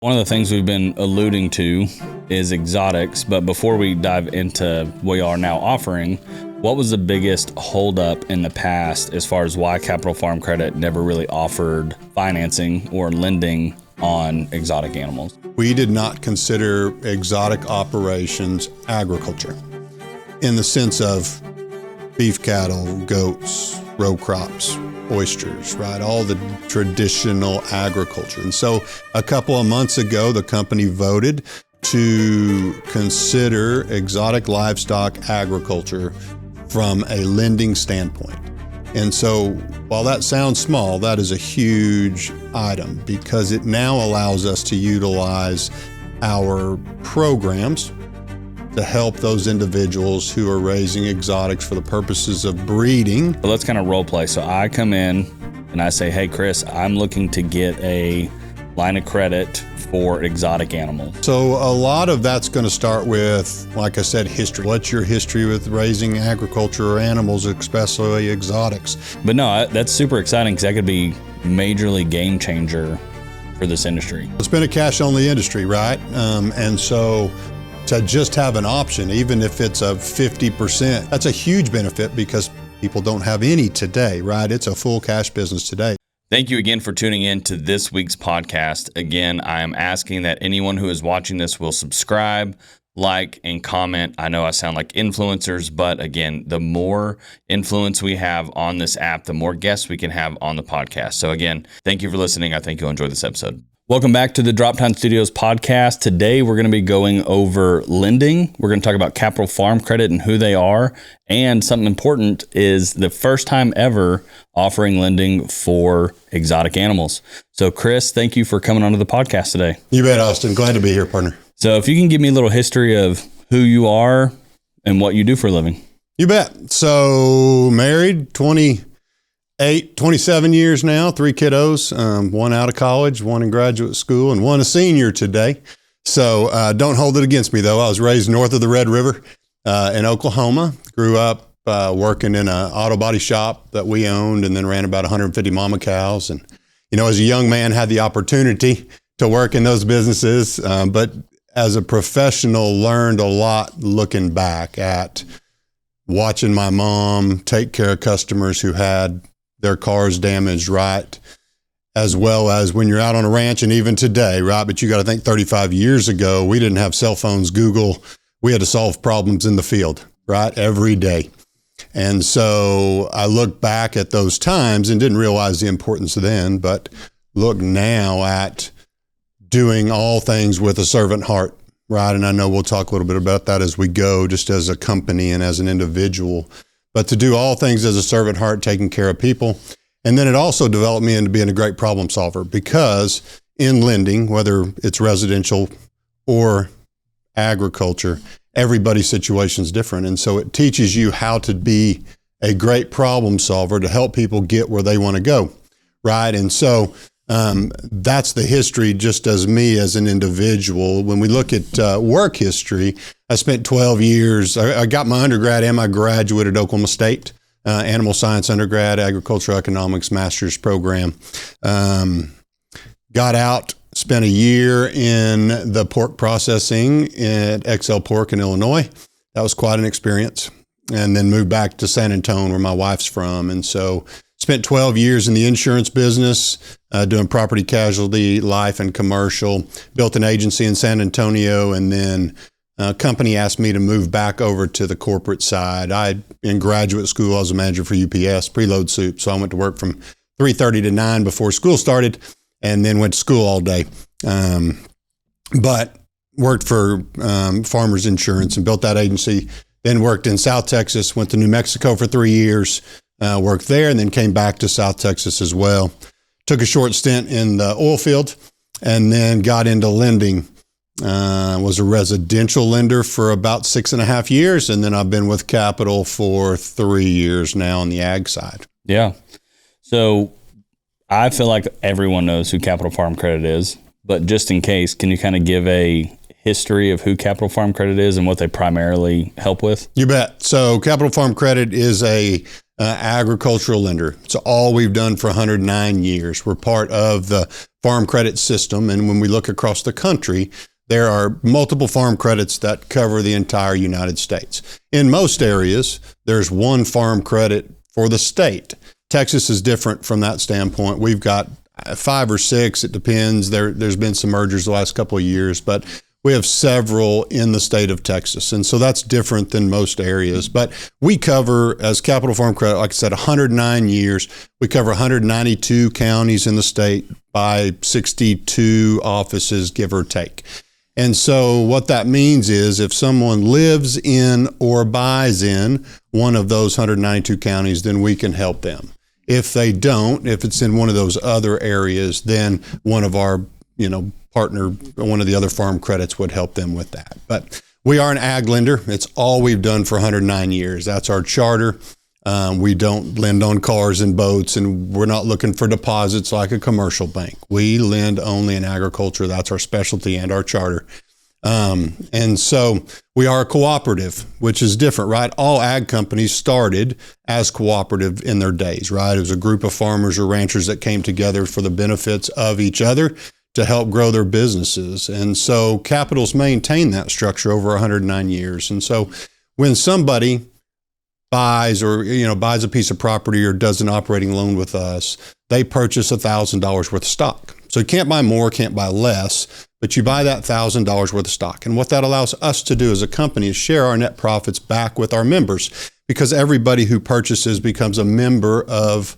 One of the things we've been alluding to is exotics, but before we dive into what you are now offering, what was the biggest holdup in the past as far as why Capital Farm Credit never really offered financing or lending on exotic animals? We did not consider exotic operations agriculture in the sense of beef cattle, goats, row crops, oysters, right? All the traditional agriculture. And so a couple of months ago, the company voted to consider exotic livestock agriculture from a lending standpoint. And so while that sounds small, that is a huge item because it now allows us to utilize our programs to help those individuals who are raising exotics for the purposes of breeding. But let's kind of role play. So I come in and I say, hey, Chris, I'm looking to get a line of credit for exotic animals. So a lot of that's going to start with, like I said, history. What's your history with raising agriculture or animals, especially exotics? But no, that's super exciting because that could be majorly game changer for this industry. It's been a cash-only industry, right? And so to just have an option, even if it's a 50%, that's a huge benefit because people don't have any today, right? It's a full cash business today. Thank you again for tuning in to this week's podcast. Again, I am asking that anyone who is watching this will subscribe, like, and comment. I know I sound like influencers, but again, the more influence we have on this app, the more guests we can have on the podcast. So again, thank you for listening. I think you'll enjoy this episode. Welcome back to the Droptine Studios Podcast. Today, we're going to be going over lending. We're going to talk about Capital Farm Credit and who they are. And something important is the first time ever offering lending for exotic animals. So Chris, thank you for coming onto the podcast today. You bet, Austin. Glad to be here, partner. So if you can give me a little history of who you are and what you do for a living. You bet. So married, 27 years now, 3 kiddos, one out of college, one in graduate school, and one a senior today. So don't hold it against me, though. I was raised north of the Red River in Oklahoma. Grew up working in an auto body shop that we owned and then ran about 150 mama cows. And, you know, as a young man, had the opportunity to work in those businesses. But as a professional, learned a lot looking back at watching my mom take care of customers who had their cars damaged, right? As well as when you're out on a ranch and even today, right? But you got to think 35 years ago, we didn't have cell phones, Google. We had to solve problems in the field, right? Every day. And so I look back at those times and didn't realize the importance then, but look now at doing all things with a servant heart, right? And I know we'll talk a little bit about that as we go, just as a company and as an individual. But to do all things as a servant heart, taking care of people. And then it also developed me into being a great problem solver because in lending, whether it's residential or agriculture, everybody's situation is different. And so it teaches you how to be a great problem solver to help people get where they want to go, right? And so that's the history just as me as an individual. When we look at work history, I spent 12 years. I got my undergrad and my graduate at Oklahoma State, animal science undergrad, agricultural economics master's program. Got out, spent a year in the pork processing at XL Pork in Illinois. That was quite an experience. And then moved back to San Antonio, where my wife's from. And so spent 12 years in the insurance business, doing property casualty, life, and commercial. Built an agency in San Antonio, and then a company asked me to move back over to the corporate side. In graduate school, I was a manager for UPS, preload soup. So I went to work from 3:30 to 9 before school started, and then went to school all day. But worked for Farmers Insurance and built that agency. Then worked in South Texas, went to New Mexico for 3 years. Worked there and then came back to South Texas as well. Took a short stint in the oil field and then got into lending. Was a residential lender for about 6.5 years. And then I've been with Capital for 3 years now on the ag side. Yeah. So I feel like everyone knows who Capital Farm Credit is, but just in case, can you kind of give a history of who Capital Farm Credit is and what they primarily help with? You bet. So Capital Farm Credit is a agricultural lender. It's all we've done for 109 years. We're part of the farm credit system. And when we look across the country, there are multiple farm credits that cover the entire United States. In most areas, there's one farm credit for the state. Texas is different from that standpoint. We've got 5 or 6. It depends. There's been some mergers the last couple of years, but we have several in the state of Texas. And so that's different than most areas. But we cover, as Capital Farm Credit, like I said, 109 years. We cover 192 counties in the state by 62 offices, give or take. And so what that means is if someone lives in or buys in one of those 192 counties, then we can help them. If they don't, if it's in one of those other areas, then one of our, partner, one of the other farm credits would help them with that. But we are an ag lender. It's all we've done for 109 years. That's our charter. We don't lend on cars and boats, and we're not looking for deposits like a commercial bank. We lend only in agriculture. That's our specialty and our charter. And so we are a cooperative, which is different, right? All ag companies started as cooperative in their days, right? It was a group of farmers or ranchers that came together for the benefits of each other to help grow their businesses. And so Capital's maintained that structure over 109 years. And so when somebody buys a piece of property or does an operating loan with us, they purchase $1,000 worth of stock. So you can't buy more, can't buy less, but you buy that $1,000 worth of stock. And what that allows us to do as a company is share our net profits back with our members, because everybody who purchases becomes a member of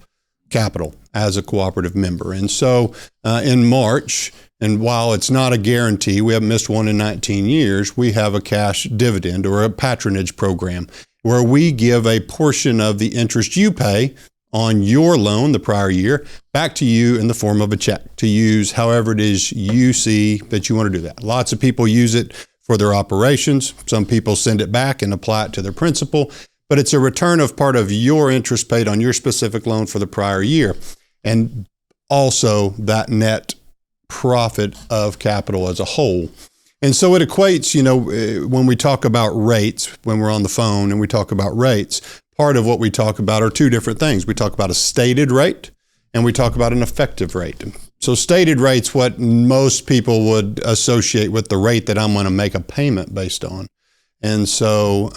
Capital as a cooperative member. And so in March, and while it's not a guarantee, we haven't missed one in 19 years, we have a cash dividend or a patronage program where we give a portion of the interest you pay on your loan the prior year back to you in the form of a check to use however it is you see that you want to do that. Lots of people use it for their operations. Some people send it back and apply it to their principal, but it's a return of part of your interest paid on your specific loan for the prior year. And also that net profit of Capital as a whole. And so it equates, when we talk about rates, when we're on the phone and we talk about rates, part of what we talk about are two different things. We talk about a stated rate and we talk about an effective rate. So stated rate's what most people would associate with the rate that I'm going to make a payment based on. And so,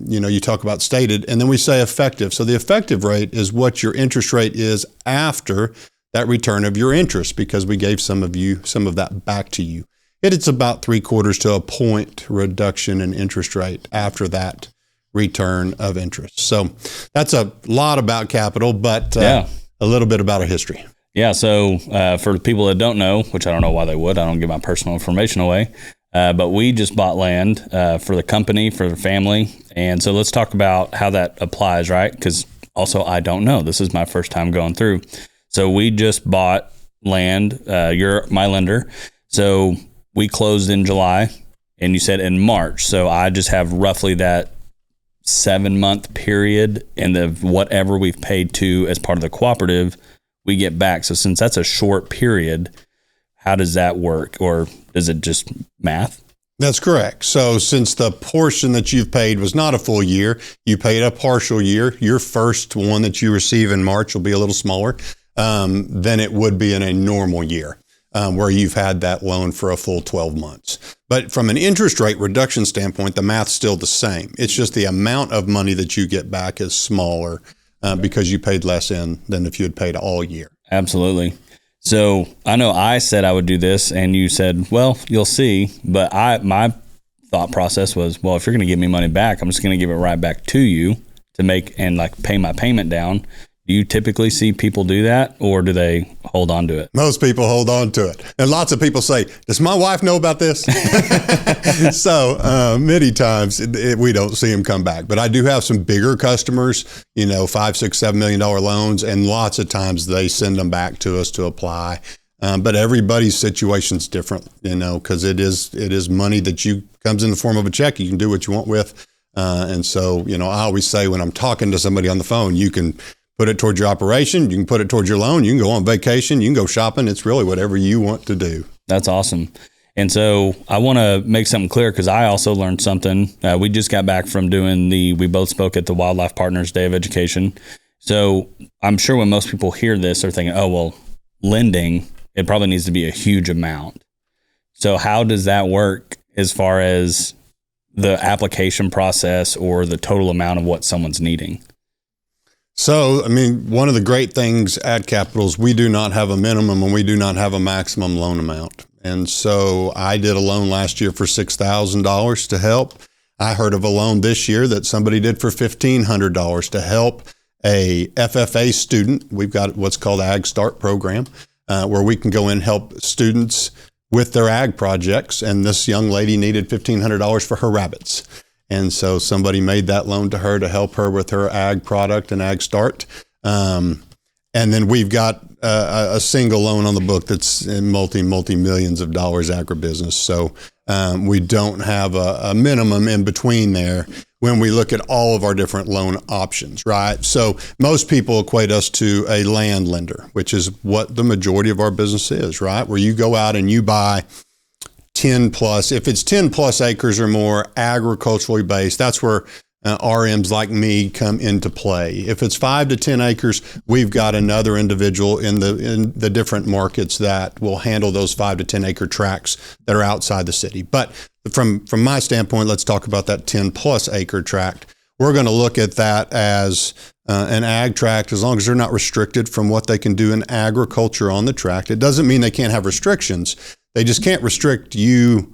you talk about stated and then we say effective. So the effective rate is what your interest rate is after that return of your interest, because we gave some of that back to you. It's about 3/4 to a point reduction in interest rate after that return of interest. So that's a lot about Capital, but a little bit about our history. Yeah. So for the people that don't know, which I don't know why they would, I don't give my personal information away, but we just bought land for the company, for the family. And so let's talk about how that applies, right? Because also I don't know. This is my first time going through. So we just bought land. You're my lender. So we closed in July and you said in March. So I just have roughly that 7-month period, and the whatever we've paid to as part of the cooperative, we get back. So since that's a short period, how does that work? Or is it just math? That's correct. So since the portion that you've paid was not a full year, you paid a partial year, your first one that you receive in March will be a little smaller than it would be in a normal year. Where you've had that loan for a full 12 months. But from an interest rate reduction standpoint, the math's still the same. It's just the amount of money that you get back is smaller because you paid less in than if you had paid all year. Absolutely. So I know I said I would do this and you said, well, you'll see. But my thought process was, well, if you're going to give me money back, I'm just going to give it right back to you to make and pay my payment down. Do you typically see people do that, or do they hold on to it? Most people hold on to it. And lots of people say, does my wife know about this? So many times we don't see them come back. But I do have some bigger customers, $5, $6, $7 million loans, and lots of times they send them back to us to apply. But everybody's situation's different, because it is money that comes in the form of a check. You can do what you want with. And so, I always say when I'm talking to somebody on the phone, you can put it towards your operation. You can put it towards your loan. You can go on vacation. You can go shopping. It's really whatever you want to do. That's awesome. And so I want to make something clear because I also learned something. We just got back from we both spoke at the Wildlife Partners Day of Education. So I'm sure when most people hear this, they're thinking, oh, well, lending, it probably needs to be a huge amount. So how does that work as far as the application process or the total amount of what someone's needing? So, I mean, one of the great things at Capital is we do not have a minimum and we do not have a maximum loan amount. And so I did a loan last year for $6,000 to help. I heard of a loan this year that somebody did for $1,500 to help a FFA student. We've got what's called Ag Start program, where we can go in and help students with their ag projects. And this young lady needed $1,500 for her rabbits. And so somebody made that loan to her to help her with her ag product and Ag Start. And then we've got a single loan on the book that's in multi-millions of dollars agribusiness. So we don't have a minimum in between there when we look at all of our different loan options, right? So most people equate us to a land lender, which is what the majority of our business is, right? Where you go out and you buy 10 plus, if it's 10 plus acres or more, agriculturally based, that's where RMs like me come into play. If it's 5 to 10 acres, we've got another individual in the different markets that will handle those 5 to 10 acre tracts that are outside the city. But from my standpoint, let's talk about that 10 plus acre tract. We're going to look at that as an ag tract, as long as they're not restricted from what they can do in agriculture on the tract. It doesn't mean they can't have restrictions. They just can't restrict you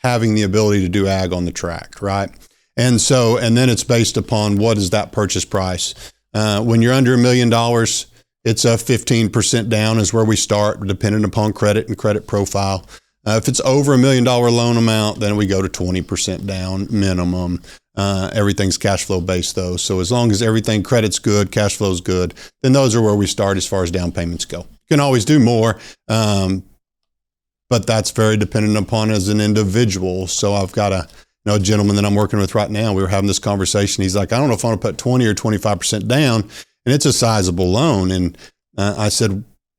having the ability to do ag on the tract, right? And then it's based upon what is that purchase price. When you're under $1 million, it's a 15% down is where we start, depending upon credit and credit profile. If it's over $1 million loan amount, then we go to 20% down minimum. Everything's cash flow based though. So as long as everything credit's good, cash flow's good, then those are where we start as far as down payments go. You can always do more, but that's very dependent upon as an individual. So I've got a gentleman that I'm working with right now. We were having this conversation. He's like, I don't know if I want to put 20 or 25% down, and it's a sizable loan. And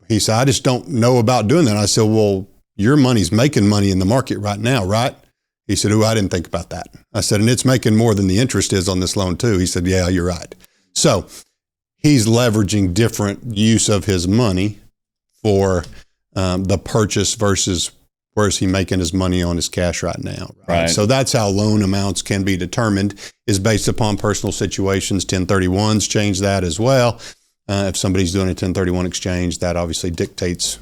he said, I just don't know about doing that. I said, well, your money's making money in the market right now, right? He said, I didn't think about that. I said, and it's making more than the interest is on this loan too. He said, yeah, you're right. So he's leveraging different use of his money for the purchase versus where is he making his money on his cash right now. Right? So that's how loan amounts can be determined, is based upon personal situations. 1031s change that as well. If somebody's doing a 1031 exchange, that obviously dictates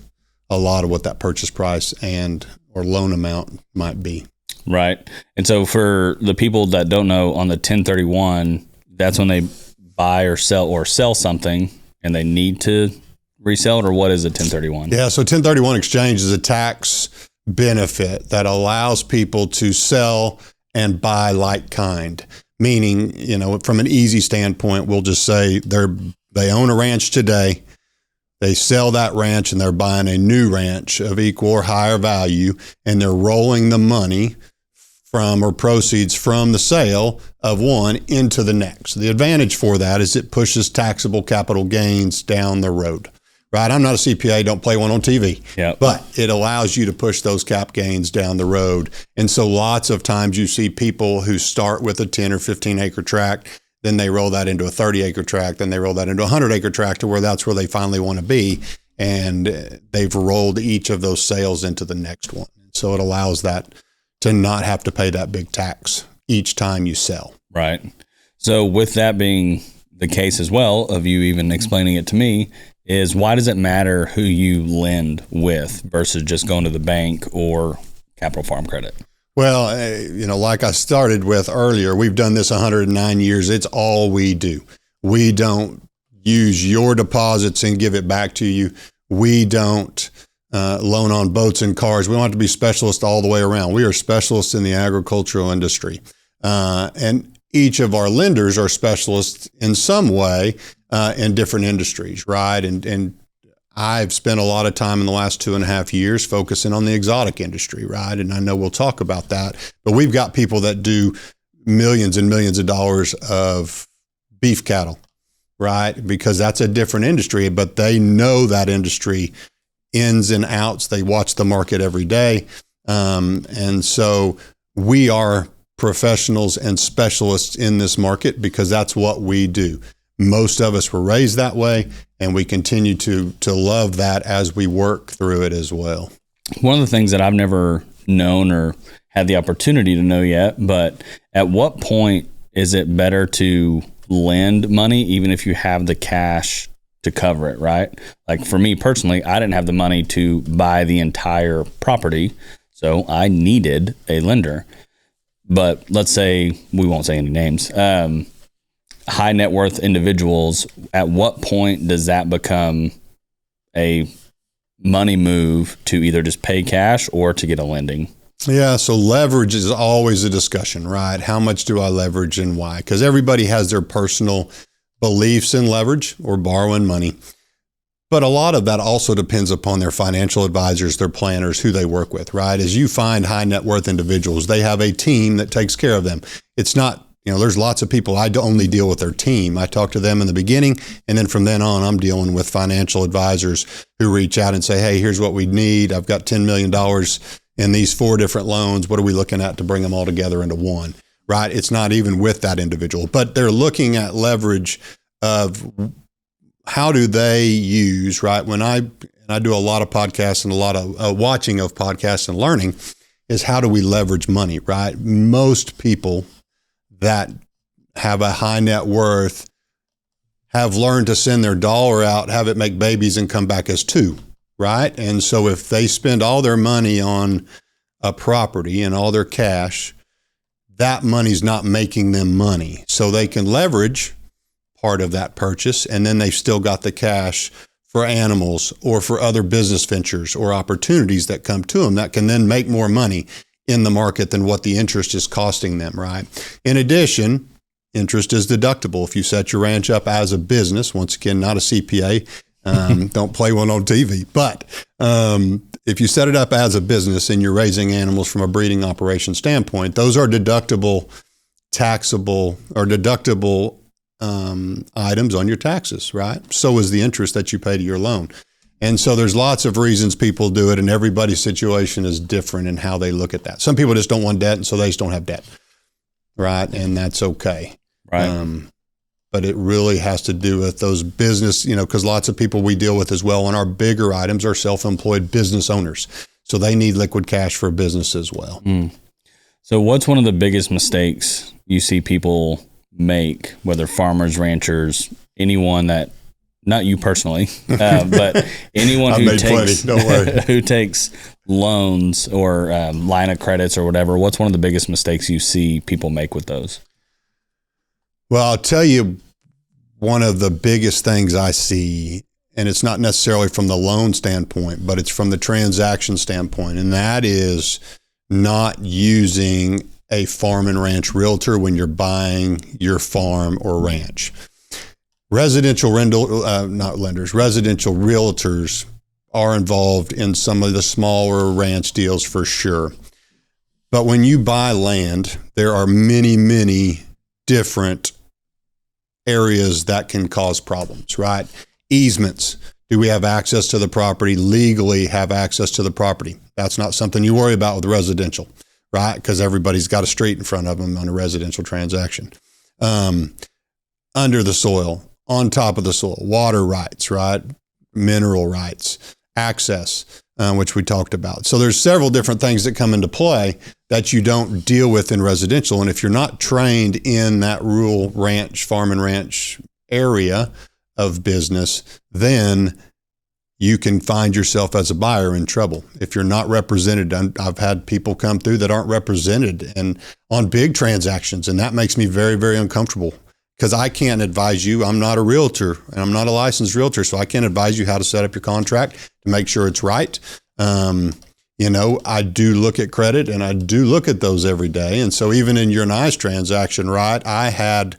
a lot of what that purchase price or loan amount might be. Right. And so for the people that don't know, on the 1031, that's when they buy or sell something and they need to resell it, or what is a 1031? Yeah. So 1031 exchange is a tax benefit that allows people to sell and buy like kind. Meaning, from an easy standpoint, we'll just say they own a ranch today. They sell that ranch and they're buying a new ranch of equal or higher value, and they're rolling the money from or proceeds from the sale of one into the next. The advantage for that is it pushes taxable capital gains down the road. Right? I'm not a CPA, don't play one on TV, but it allows you to push those cap gains down the road. And so lots of times you see people who start with a 10 or 15 acre tract, then they roll that into a 30 acre tract, then they roll that into a 100 acre tract, to where that's where they finally want to be. And they've rolled each of those sales into the next one. So it allows that to not have to pay that big tax each time you sell. Right. So with that being the case as well, of you even explaining it to me, is why does it matter who you lend with versus just going to the bank or Capital Farm Credit? Well, like I started with earlier, we've done this 109 years. It's all we do. We don't use your deposits and give it back to you. We don't loan on boats and cars. We want to be specialists all the way around. We are specialists in the agricultural industry. And each of our lenders are specialists in some way in different industries, right? And I've spent a lot of time in the last 2.5 years focusing on the exotic industry, right? And I know we'll talk about that, but we've got people that do millions and millions of dollars of beef cattle, right? Because that's a different industry, but they know that industry ins and outs. They watch the market every day. And so we are professionals and specialists in this market because that's what we do. Most of us were raised that way, and we continue to love that as we work through it as well. One of the things that I've never known or had the opportunity to know yet, but at what point is it better to lend money even if you have the cash to cover it, right? Like for me personally, I didn't have the money to buy the entire property, so I needed a lender. But let's say, we won't say any names, high net worth individuals, at what point does that become a money move to either just pay cash or to get a lending? Yeah, so leverage is always a discussion, right? How much do I leverage and why? Because everybody has their personal beliefs in leverage or borrowing money. But a lot of that also depends upon their financial advisors, their planners, who they work with, right? As you find high net worth individuals, they have a team that takes care of them. It's not, there's lots of people, I only deal with their team. I talk to them in the beginning, and then from then on, I'm dealing with financial advisors who reach out and say, hey, here's what we need. I've got $10 million in these 4 different loans. What are we looking at to bring them all together into one, right? It's not even with that individual, but they're looking at leverage of how do they use, right? When I do a lot of podcasts and a lot of watching of podcasts and learning is how do we leverage money, right? Most people that have a high net worth have learned to send their dollar out, have it make babies and come back as 2, right? And so if they spend all their money on a property and all their cash, that money's not making them money. So they can leverage part of that purchase, and then they've still got the cash for animals or for other business ventures or opportunities that come to them that can then make more money in the market than what the interest is costing them, right? In addition, interest is deductible. If you set your ranch up as a business, once again, not a CPA, don't play one on TV, but if you set it up as a business and you're raising animals from a breeding operation standpoint, those are deductible, taxable, or deductible items on your taxes, right? So is the interest that you pay to your loan. And so there's lots of reasons people do it, and everybody's situation is different in how they look at that. Some people just don't want debt, and so they just don't have debt, right? And that's okay. Right. But it really has to do with those business, because lots of people we deal with as well on our bigger items are self-employed business owners. So they need liquid cash for business as well. So what's one of the biggest mistakes you see people make, whether farmers, ranchers, anyone that, not you personally, but anyone who takes loans or line of credits or whatever, what's one of the biggest mistakes you see people make with those? Well, I'll tell you one of the biggest things I see, and it's not necessarily from the loan standpoint, but it's from the transaction standpoint, and that is not using a farm and ranch realtor when you're buying your farm or ranch. Residential residential realtors are involved in some of the smaller ranch deals for sure. But when you buy land, there are many, many different areas that can cause problems, right? Easements. Do we have access to the property, legally have access to the property? That's not something you worry about with residential, right? Because everybody's got a street in front of them on a residential transaction. Under the soil, on top of the soil, water rights, right? Mineral rights, access, which we talked about. So there's several different things that come into play that you don't deal with in residential. And if you're not trained in that rural ranch, farm and ranch area of business, then you can find yourself as a buyer in trouble. If you're not represented, I've had people come through that aren't represented and on big transactions, and that makes me very, very uncomfortable because I can't advise you. I'm not a realtor and I'm not a licensed realtor, so I can't advise you how to set up your contract to make sure it's right. I do look at credit and I do look at those every day. And so even in your and I's transaction, right, I had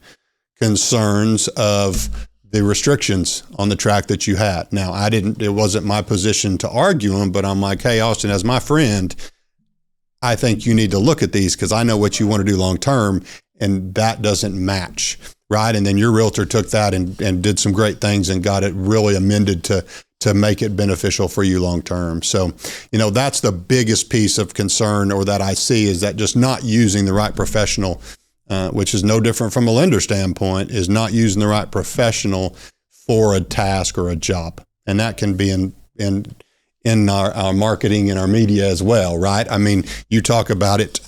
concerns of the restrictions on the track that you had. Now, it wasn't my position to argue them, but I'm like, hey, Austin, as my friend, I think you need to look at these because I know what you want to do long-term, and that doesn't match, right? And then your realtor took that and did some great things and got it really amended to make it beneficial for you long-term. So, that's the biggest piece of concern or that I see is that just not using the right professional which is no different from a lender standpoint, is not using the right professional for a task or a job. And that can be in our marketing and our media as well, right? I mean, you talk about it,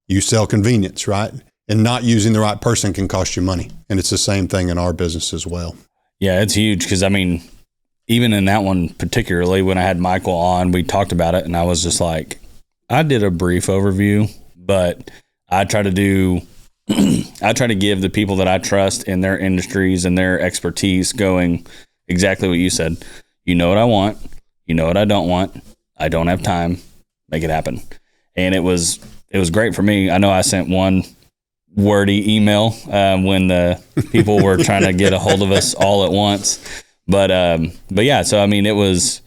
you sell convenience, right? And not using the right person can cost you money. And it's the same thing in our business as well. Yeah, it's huge because, I mean, even in that one particularly, when I had Michael on, we talked about it, and I was just like, I did a brief overview, but I try to give the people that I trust in their industries and their expertise going exactly what you said. You know what I want. You know what I don't want. I don't have time. Make it happen. And it was great for me. I know I sent one wordy email when the people were trying to get a hold of us all at once. But yeah, so I mean, it was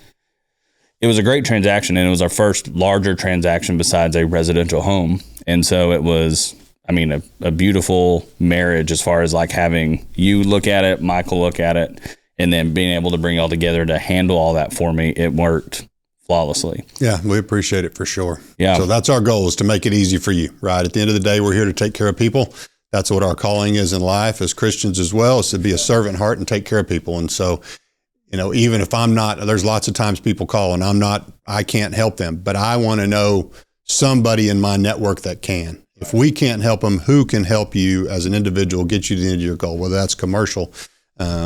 a great transaction, and it was our first larger transaction besides a residential home. And so it was, I mean, a beautiful marriage as far as like having you look at it, Michael look at it, and then being able to bring it all together to handle all that for me. It worked flawlessly. Yeah, we appreciate it for sure. Yeah. So that's our goal, is to make it easy for you, right? At the end of the day, we're here to take care of people. That's what our calling is in life as Christians as well, is to be a servant heart and take care of people. And so, you know, even if I'm not, there's lots of times people call and I can't help them, but I want to know somebody in my network that can. If we can't help them, who can help you as an individual get you to the end of your goal, whether that's commercial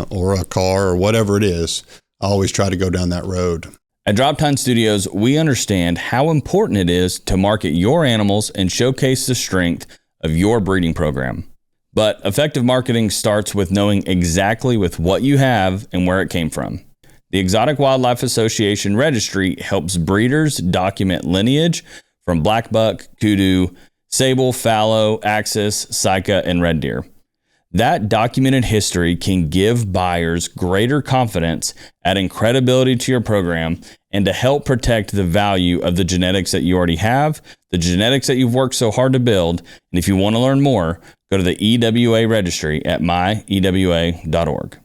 or a car or whatever it is. I always try to go down that road. At Droptine Studios, we understand how important it is to market your animals and showcase the strength of your breeding program. But effective marketing starts with knowing exactly with what you have and where it came from. The Exotic Wildlife Association Registry helps breeders document lineage from black buck, kudu, sable, fallow, axis, sika, and red deer. That documented history can give buyers greater confidence, adding credibility to your program, and to help protect the value of the genetics that you already have, the genetics that you've worked so hard to build. And if you want to learn more, go to the EWA registry at myewa.org.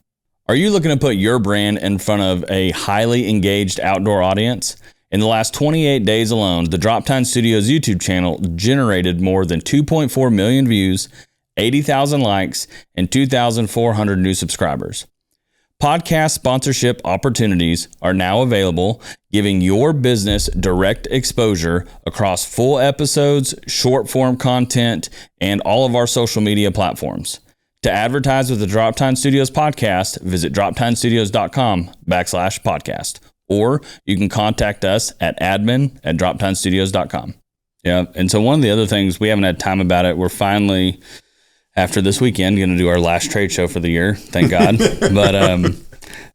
Are you looking to put your brand in front of a highly engaged outdoor audience? In the last 28 days alone, the Droptine Studios YouTube channel generated more than 2.4 million views, 80,000 likes, and 2,400 new subscribers. Podcast sponsorship opportunities are now available, giving your business direct exposure across full episodes, short form content, and all of our social media platforms. To advertise with the Droptine Studios Podcast, visit droptinstudios.com/podcast, or you can contact us at admin@droptinestudios.com. Yeah, and so one of the other things, we haven't had time about it, we're finally, after this weekend, going to do our last trade show for the year. Thank God.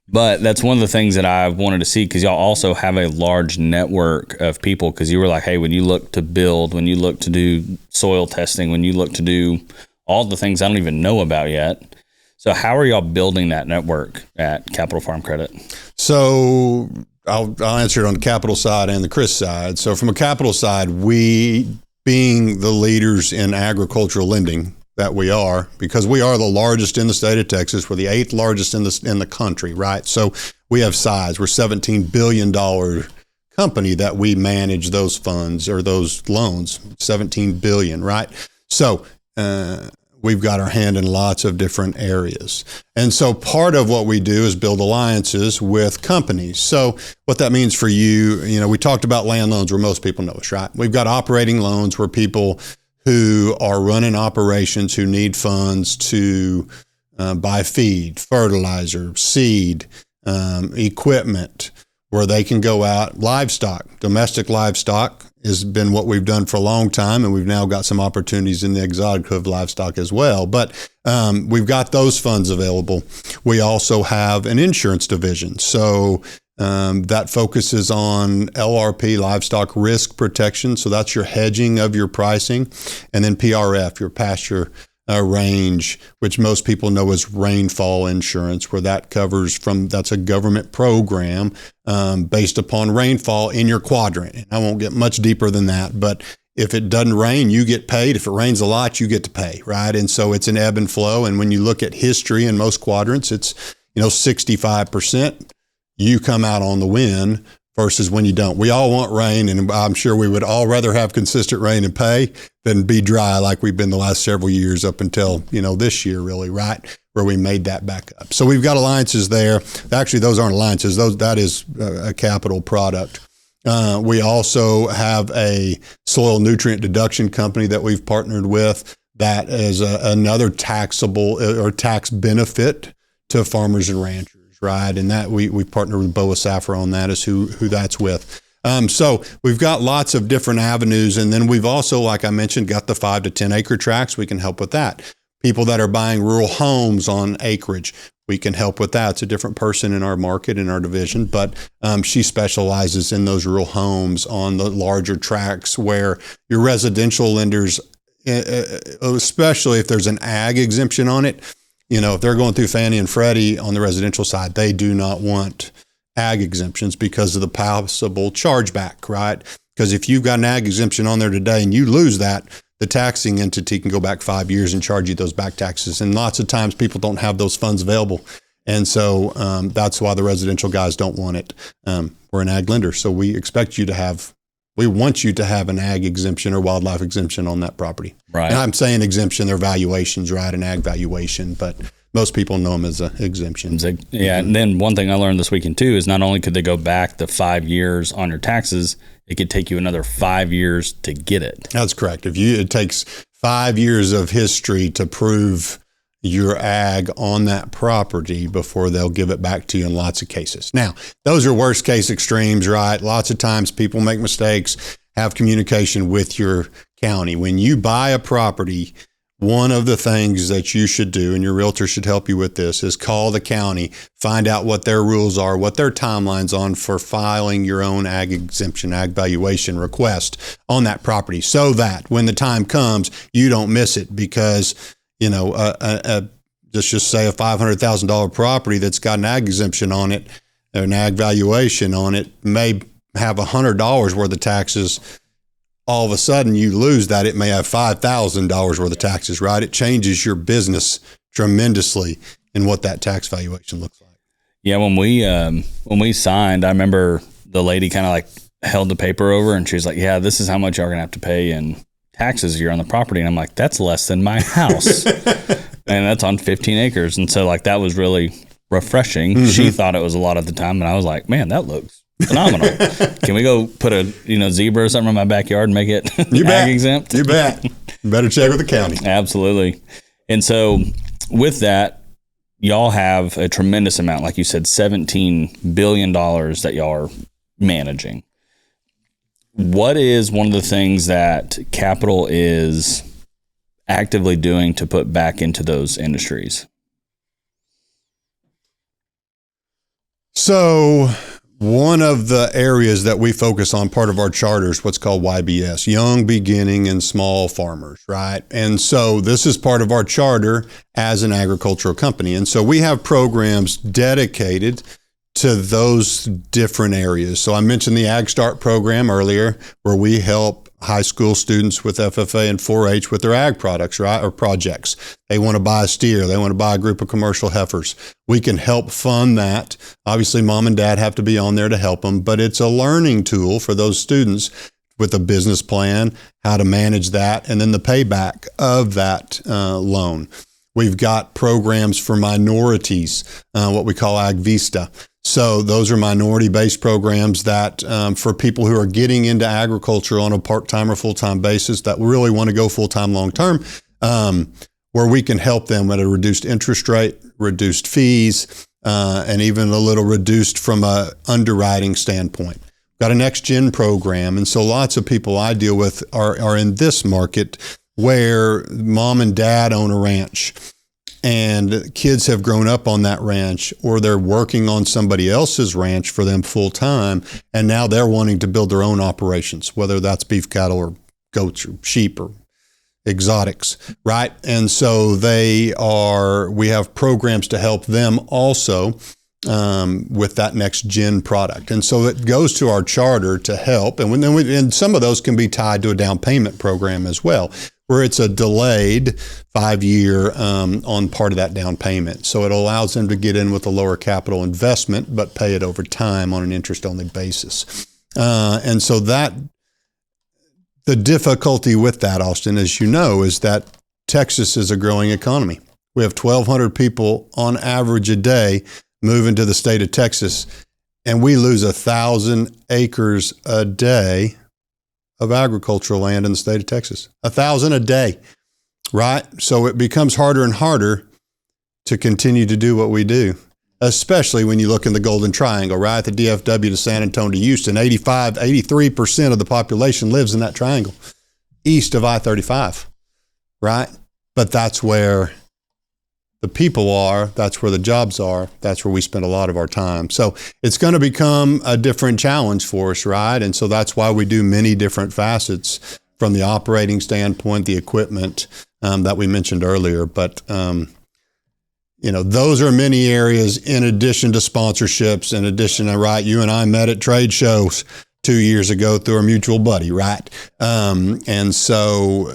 But that's one of the things that I wanted to see, because y'all also have a large network of people, because you were like, hey, when you look to build, when you look to do soil testing, when you look to do all the things I don't even know about yet. So how are y'all building that network at Capital Farm Credit? So I'll answer it on the capital side and the Chris side. So from a capital side, we, being the leaders in agricultural lending, that we are, because we are the largest in the state of Texas. We're the 8th largest in the country, right? So we have size. We're $17 billion company that we manage those funds or those loans, $17 billion, right? So we've got our hand in lots of different areas. And so part of what we do is build alliances with companies. So what that means for you, you know, we talked about land loans where most people know us, right? We've got operating loans where people who are running operations, who need funds to buy feed, fertilizer, seed, equipment, where they can go out. Livestock, domestic livestock has been what we've done for a long time, and we've now got some opportunities in the exotic of livestock as well. But we've got those funds available. We also have an insurance division. So that focuses on LRP, livestock risk protection. So that's your hedging of your pricing. And then PRF, your pasture range, which most people know as rainfall insurance, where that covers that's a government program based upon rainfall in your quadrant. And I won't get much deeper than that, but if it doesn't rain, you get paid. If it rains a lot, you get to pay, right? And so it's an ebb and flow. And when you look at history in most quadrants, it's, 65%. You come out on the win versus when you don't. We all want rain, and I'm sure we would all rather have consistent rain and pay than be dry like we've been the last several years up until, this year really, right? Where we made that back up. So we've got alliances there. Actually, those aren't alliances. That is a capital product. We also have a soil nutrient deduction company that we've partnered with that is another taxable or tax benefit to farmers and ranchers. Right, and that we partner with Boa Safra on that is who that's with. So we've got lots of different avenues, and then we've also, like I mentioned, got the 5 to 10 acre tracts. We can help with that. People that are buying rural homes on acreage, we can help with that. It's a different person in our market, in our division, but she specializes in those rural homes on the larger tracts where your residential lenders, especially if there's an ag exemption on it. If they're going through Fannie and Freddie on the residential side, they do not want ag exemptions because of the possible chargeback, right? Because if you've got an ag exemption on there today and you lose that, the taxing entity can go back 5 years and charge you those back taxes. And lots of times people don't have those funds available. And so that's why the residential guys don't want it. We're an ag lender, so we want you to have an ag exemption or wildlife exemption on that property. Right. And I'm saying exemption, they're valuations, right? An ag valuation, but most people know them as an exemption. Yeah. And then one thing I learned this weekend too is not only could they go back the 5 years on your taxes, it could take you another 5 years to get it. That's correct. It takes 5 years of history to prove your ag on that property before they'll give it back to you in lots of cases. Now, those are worst case extremes, right? Lots of times people make mistakes, have communication with your county. When you buy a property, one of the things that you should do, and your realtor should help you with this, is call the county, find out what their rules are, what their timeline's on for filing your own ag exemption, ag valuation request on that property, so that when the time comes, you don't miss it because let's just say a $500,000 property that's got an ag exemption on it, or an ag valuation on it, may have $100 worth of taxes. All of a sudden you lose that. It may have $5,000 worth of taxes, right? It changes your business tremendously in what that tax valuation looks like. Yeah. When we signed, I remember the lady kind of like held the paper over and she was like, yeah, this is how much you're going to have to pay in taxes a year on the property. And I'm like, that's less than my house. And that's on 15 acres. And so like, that was really refreshing. Mm-hmm. She thought it was a lot at the time. And I was like, man, that looks phenomenal. Can we go put a zebra or something in my backyard and make it ag exempt? You bet. Better check with the county. Absolutely. And so with that, y'all have a tremendous amount, like you said, $17 billion that y'all are managing. What is one of the things that capital is actively doing to put back into those industries? So one of the areas that we focus on, part of our charter, is what's called YBS, Young, Beginning, and Small Farmers, right? And so this is part of our charter as an agricultural company. And so we have programs dedicated to those different areas. So I mentioned the Ag Start program earlier, where we help high school students with FFA and 4-H with their ag products, right, or projects. They want to buy a steer. They want to buy a group of commercial heifers. We can help fund that. Obviously, mom and dad have to be on there to help them, but it's a learning tool for those students with a business plan, how to manage that, and then the payback of that loan. We've got programs for minorities, what we call Ag Vista. So those are minority-based programs that for people who are getting into agriculture on a part-time or full-time basis that really want to go full-time long-term, where we can help them at a reduced interest rate, reduced fees, and even a little reduced from a underwriting standpoint. Got a next-gen program, and so lots of people I deal with are in this market where mom and dad own a ranch, and kids have grown up on that ranch, or they're working on somebody else's ranch for them full time, and now they're wanting to build their own operations, whether that's beef cattle or goats or sheep or exotics, right? And so we have programs to help them also with that next gen product. And so it goes to our charter to help. And some of those can be tied to a down payment program as well, where it's a delayed 5-year on part of that down payment. So it allows them to get in with a lower capital investment, but pay it over time on an interest-only basis. And so that the difficulty with that, Austin, as you know, is that Texas is a growing economy. We have 1,200 people on average a day moving to the state of Texas, and we lose 1,000 acres a day of agricultural land in the state of Texas. 1,000 a day, right? So it becomes harder and harder to continue to do what we do, especially when you look in the Golden Triangle, right? The DFW to San Antonio to Houston, 83% of the population lives in that triangle, east of I-35, right? But that's where the people are, that's where the jobs are, that's where we spend a lot of our time. So it's going to become a different challenge for us, right? And so that's why we do many different facets from the operating standpoint, the equipment that we mentioned earlier. But, those are many areas in addition to sponsorships, in addition to, right, you and I met at trade shows 2 years ago through a mutual buddy, right? And so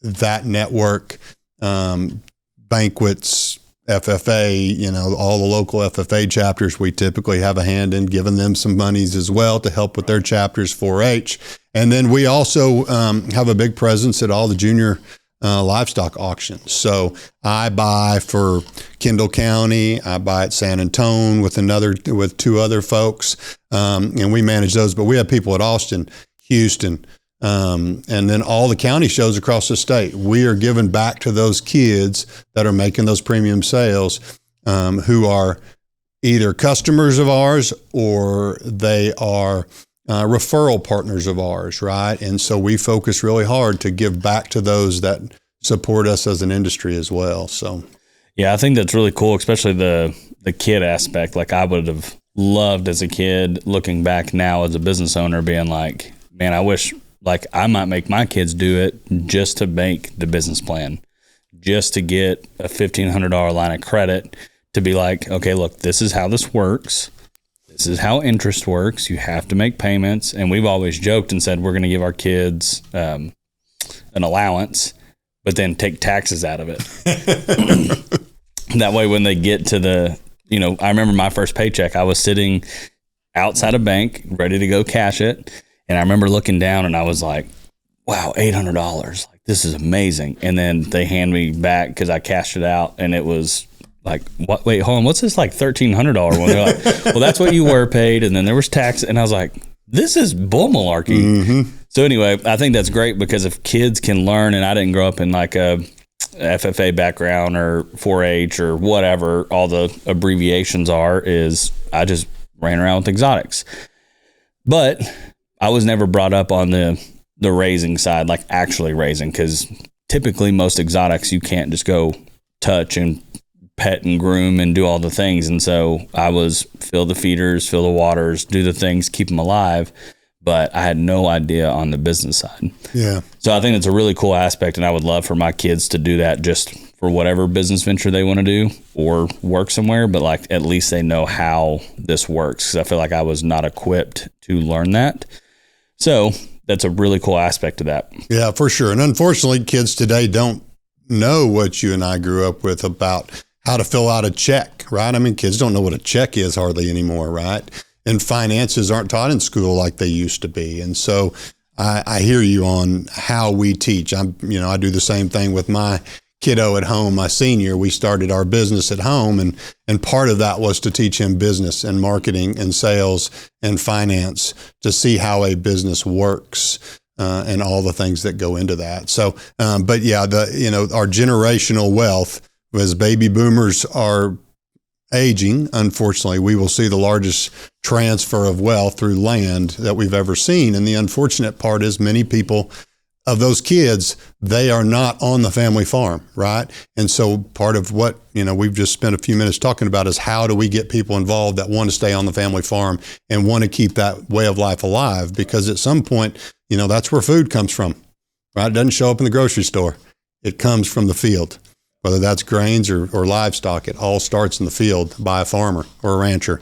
that network, banquets, FFA, all the local FFA chapters, we typically have a hand in giving them some monies as well to help with their chapters 4-H. And then we also have a big presence at all the junior livestock auctions. So I buy for Kendall County, I buy at San Antonio with 2 other folks, and we manage those. But we have people at Austin, Houston, and then all the county shows across the state. We are giving back to those kids that are making those premium sales, who are either customers of ours or they are referral partners of ours, right? And so we focus really hard to give back to those that support us as an industry as well. So, yeah, I think that's really cool, especially the kid aspect. Like I would have loved as a kid, looking back now as a business owner, being like, man, I wish like I might make my kids do it just to make the business plan, just to get a $1,500 line of credit to be like, okay, look, this is how this works. This is how interest works. You have to make payments. And we've always joked and said, we're going to give our kids an allowance, but then take taxes out of it. That way, when they get to I remember my first paycheck, I was sitting outside a bank ready to go cash it. And I remember looking down and I was like, wow, $800. Like, this is amazing. And then they hand me back because I cashed it out and it was like, what? Wait, hold on. What's this like $1,300 one? They're like, well, that's what you were paid. And then there was tax. And I was like, this is bull malarkey. Mm-hmm. So anyway, I think that's great because if kids can learn, and I didn't grow up in like a FFA background or 4-H or whatever all the abbreviations are, is I just ran around with exotics. But I was never brought up on the raising side, like actually raising, because typically most exotics you can't just go touch and pet and groom and do all the things. And so I was fill the feeders, fill the waters, do the things, keep them alive. But I had no idea on the business side. Yeah. So I think it's a really cool aspect, and I would love for my kids to do that just for whatever business venture they want to do or work somewhere. But like at least they know how this works, because I feel like I was not equipped to learn that. So that's a really cool aspect of that. Yeah, for sure. And unfortunately, kids today don't know what you and I grew up with about how to fill out a check, right? I mean, kids don't know what a check is hardly anymore, right? And finances aren't taught in school like they used to be. And so I hear you on how we teach. I do the same thing with my kiddo at home, my senior. We started our business at home, and part of that was to teach him business and marketing and sales and finance, to see how a business works and all the things that go into that. So, but yeah, our generational wealth, as baby boomers are aging, unfortunately, we will see the largest transfer of wealth through land that we've ever seen. And the unfortunate part is many people of those kids, they are not on the family farm, right? And so part of what, we've just spent a few minutes talking about is how do we get people involved that want to stay on the family farm and want to keep that way of life alive? Because at some point, that's where food comes from, right? It doesn't show up in the grocery store. It comes from the field. Whether that's grains or livestock, it all starts in the field by a farmer or a rancher.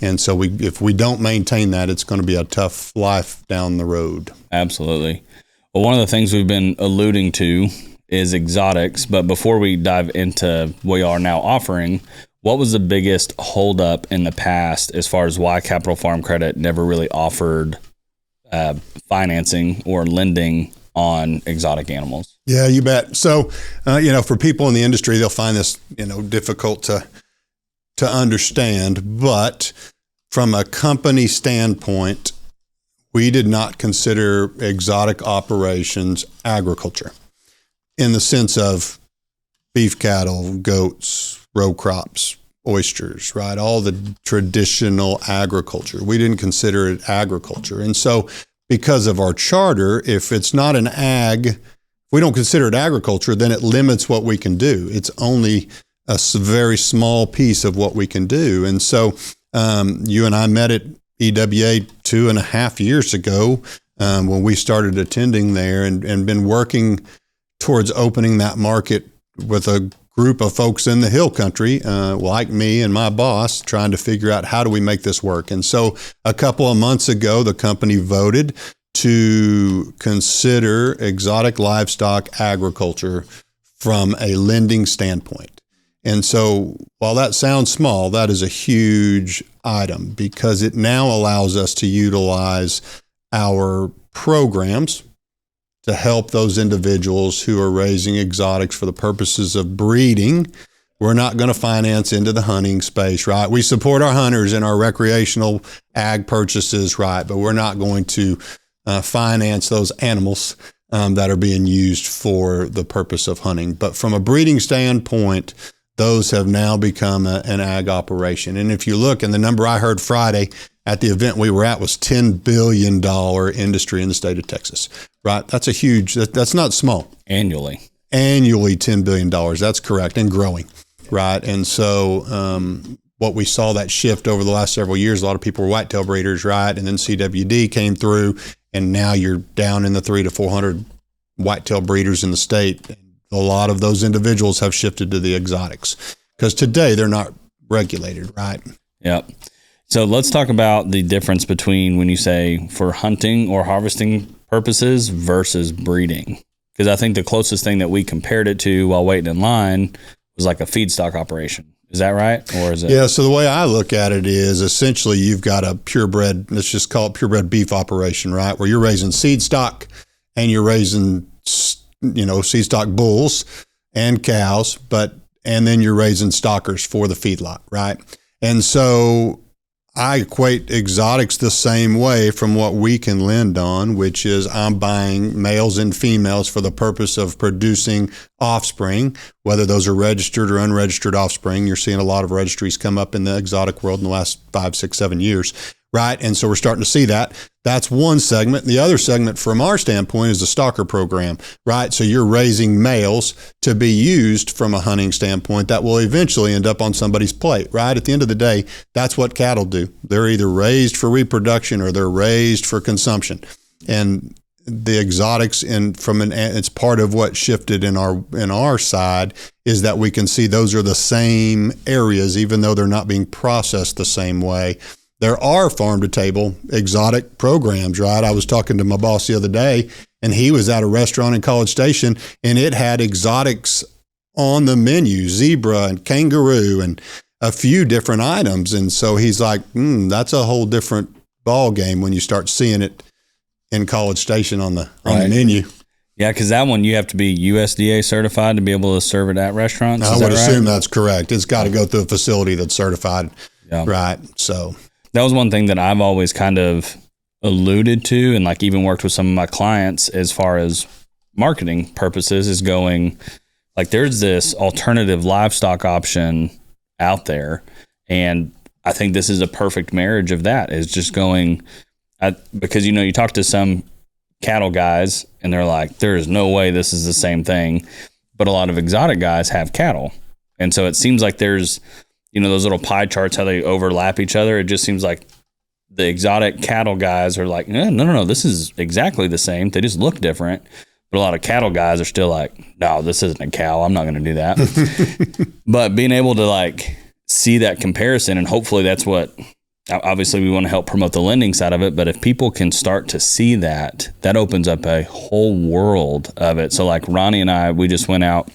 And so if we don't maintain that, it's going to be a tough life down the road. Absolutely. Well, one of the things we've been alluding to is exotics, but before we dive into what you are now offering, what was the biggest holdup in the past as far as why Capital Farm Credit never really offered financing or lending on exotic animals? Yeah, you bet. So, for people in the industry, they'll find this, difficult to understand. But from a company standpoint, we did not consider exotic operations agriculture in the sense of beef cattle, goats, row crops, oysters, right? All the traditional agriculture. We didn't consider it agriculture. And so because of our charter, if it's not an ag, we don't consider it agriculture, then it limits what we can do. It's only a very small piece of what we can do. And so you and I met at EWA 2.5 years ago when we started attending there and been working towards opening that market with a group of folks in the hill country, like me and my boss, trying to figure out how do we make this work. And so a couple of months ago, the company voted to consider exotic livestock agriculture from a lending standpoint. And so while that sounds small, that is a huge item because it now allows us to utilize our programs to help those individuals who are raising exotics for the purposes of breeding. We're not going to finance into the hunting space, right? We support our hunters in our recreational ag purchases, right? But we're not going to finance those animals that are being used for the purpose of hunting. But from a breeding standpoint, those have now become an ag operation. And if you look, and the number I heard Friday at the event we were at was $10 billion industry in the state of Texas, right? That's a huge, that's not small. Annually, $10 billion. That's correct. And growing, right? And so what we saw that shift over the last several years, a lot of people were whitetail breeders, right? And then CWD came through, and now you're down in the 300 to 400 whitetail breeders in the state. A lot of those individuals have shifted to the exotics because today they're not regulated, right? Yep. So let's talk about the difference between when you say for hunting or harvesting purposes versus breeding. Because I think the closest thing that we compared it to while waiting in line was like a feedstock operation. Is that right? Or is it? Yeah. So the way I look at it is essentially you've got a purebred, let's just call it purebred beef operation, right? Where you're raising seed stock and you're raising seed stock bulls and cows, and then you're raising stockers for the feedlot, right? And so I equate exotics the same way from what we can lend on, which is I'm buying males and females for the purpose of producing offspring, whether those are registered or unregistered offspring. You're seeing a lot of registries come up in the exotic world in the last 5, 6, 7 years, right? And so we're starting to see that. That's one segment. The other segment from our standpoint is the stalker program, right? So you're raising males to be used from a hunting standpoint that will eventually end up on somebody's plate, right? At the end of the day, that's what cattle do. They're either raised for reproduction or they're raised for consumption. And the exotics, it's part of what shifted in our side is that we can see those are the same areas, even though they're not being processed the same way. There are farm-to-table exotic programs, right? I was talking to my boss the other day, and he was at a restaurant in College Station, and it had exotics on the menu, zebra and kangaroo and a few different items. And so he's like, that's a whole different ball game when you start seeing it in College Station on the menu. Yeah, because that one you have to be USDA certified to be able to serve it at restaurants. I would assume that's correct. It's got to go through a facility that's certified, right? So that was one thing that I've always kind of alluded to and like even worked with some of my clients as far as marketing purposes is going, like there's this alternative livestock option out there. And I think this is a perfect marriage of that is just going, because, you talk to some cattle guys and they're like, there is no way this is the same thing. But a lot of exotic guys have cattle. And so it seems like there's, those little pie charts, how they overlap each other. It just seems like the exotic cattle guys are like, no, this is exactly the same. They just look different. But a lot of cattle guys are still like, no, this isn't a cow. I'm not going to do that. But being able to like see that comparison, and hopefully that's what obviously we want to help promote the lending side of it, but if people can start to see that, that opens up a whole world of it. So like Ronnie and I, we just went out.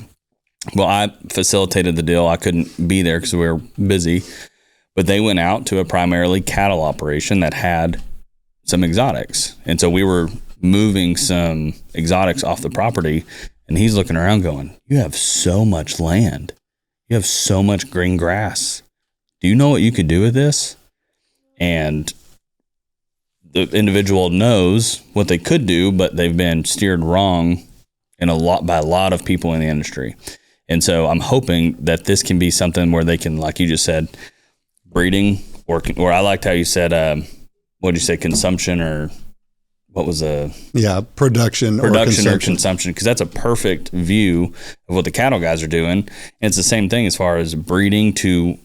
Well, I facilitated the deal. I couldn't be there because we were busy, but they went out to a primarily cattle operation that had some exotics. And so we were moving some exotics off the property, and he's looking around going, you have so much land. You have so much green grass. Do you know what you could do with this? And the individual knows what they could do, but they've been steered wrong by a lot of people in the industry. And so I'm hoping that this can be something where they can, like you just said, breeding, or I liked how you said, what did you say, consumption, or what was production or consumption, because that's a perfect view of what the cattle guys are doing. And it's the same thing as far as breeding to,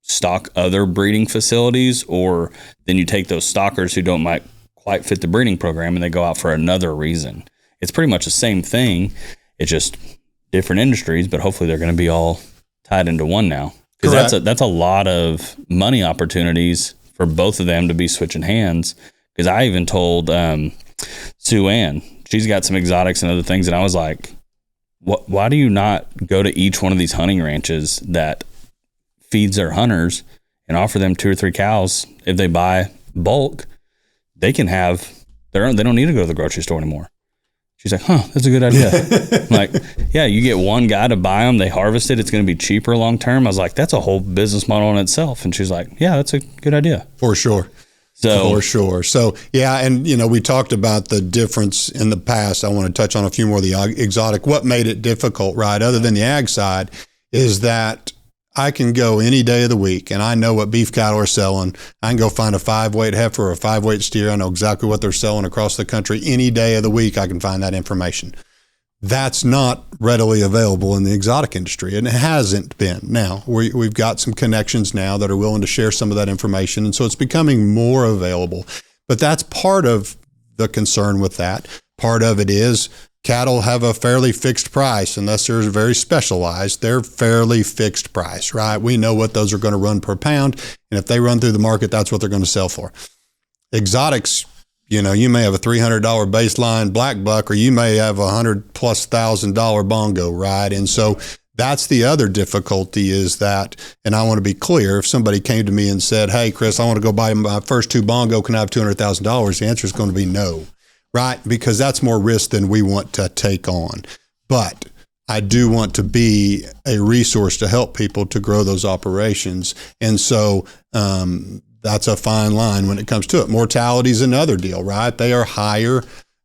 stock other breeding facilities, or then you take those stockers who might quite fit the breeding program and they go out for another reason. It's pretty much the same thing. It's just different industries, but hopefully they're going to be all tied into one now. Because that's a lot of money opportunities for both of them to be switching hands. Because I even told Sue Ann, she's got some exotics and other things, and I was like, why do you not go to each one of these hunting ranches that feeds their hunters and offer them 2 or 3 cows? If they buy bulk, they can have their own. They don't need to go to the grocery store anymore. She's like, that's a good idea. I'm like, yeah, you get one guy to buy them, they harvest it, it's going to be cheaper long term. I was like, that's a whole business model in itself. And she's like, yeah, that's a good idea. For sure. For sure. So, yeah, and, we talked about the difference in the past. I want to touch on a few more of the exotic. What made it difficult, right, other than the ag side, is that I can go any day of the week, and I know what beef cattle are selling. I can go find a 5-weight heifer or a 5-weight steer. I know exactly what they're selling across the country. Any day of the week, I can find that information. That's not readily available in the exotic industry, and it hasn't been. Now, we've got some connections now that are willing to share some of that information, and so it's becoming more available. But that's part of the concern with that. Part of it is cattle have a fairly fixed price, unless they're very specialized. They're fairly fixed price, right? We know what those are going to run per pound, and if they run through the market, that's what they're going to sell for. Exotics, you may have a $300 baseline black buck, or you may have $100,000+ bongo, right? And so that's the other difficulty is that, and I want to be clear, if somebody came to me and said, hey, Chris, I want to go buy my first 2 bongo, can I have $200,000? The answer is going to be no, right? Because that's more risk than we want to take on. But I do want to be a resource to help people to grow those operations. And so, that's a fine line when it comes to it. Mortality is another deal, right? They are higher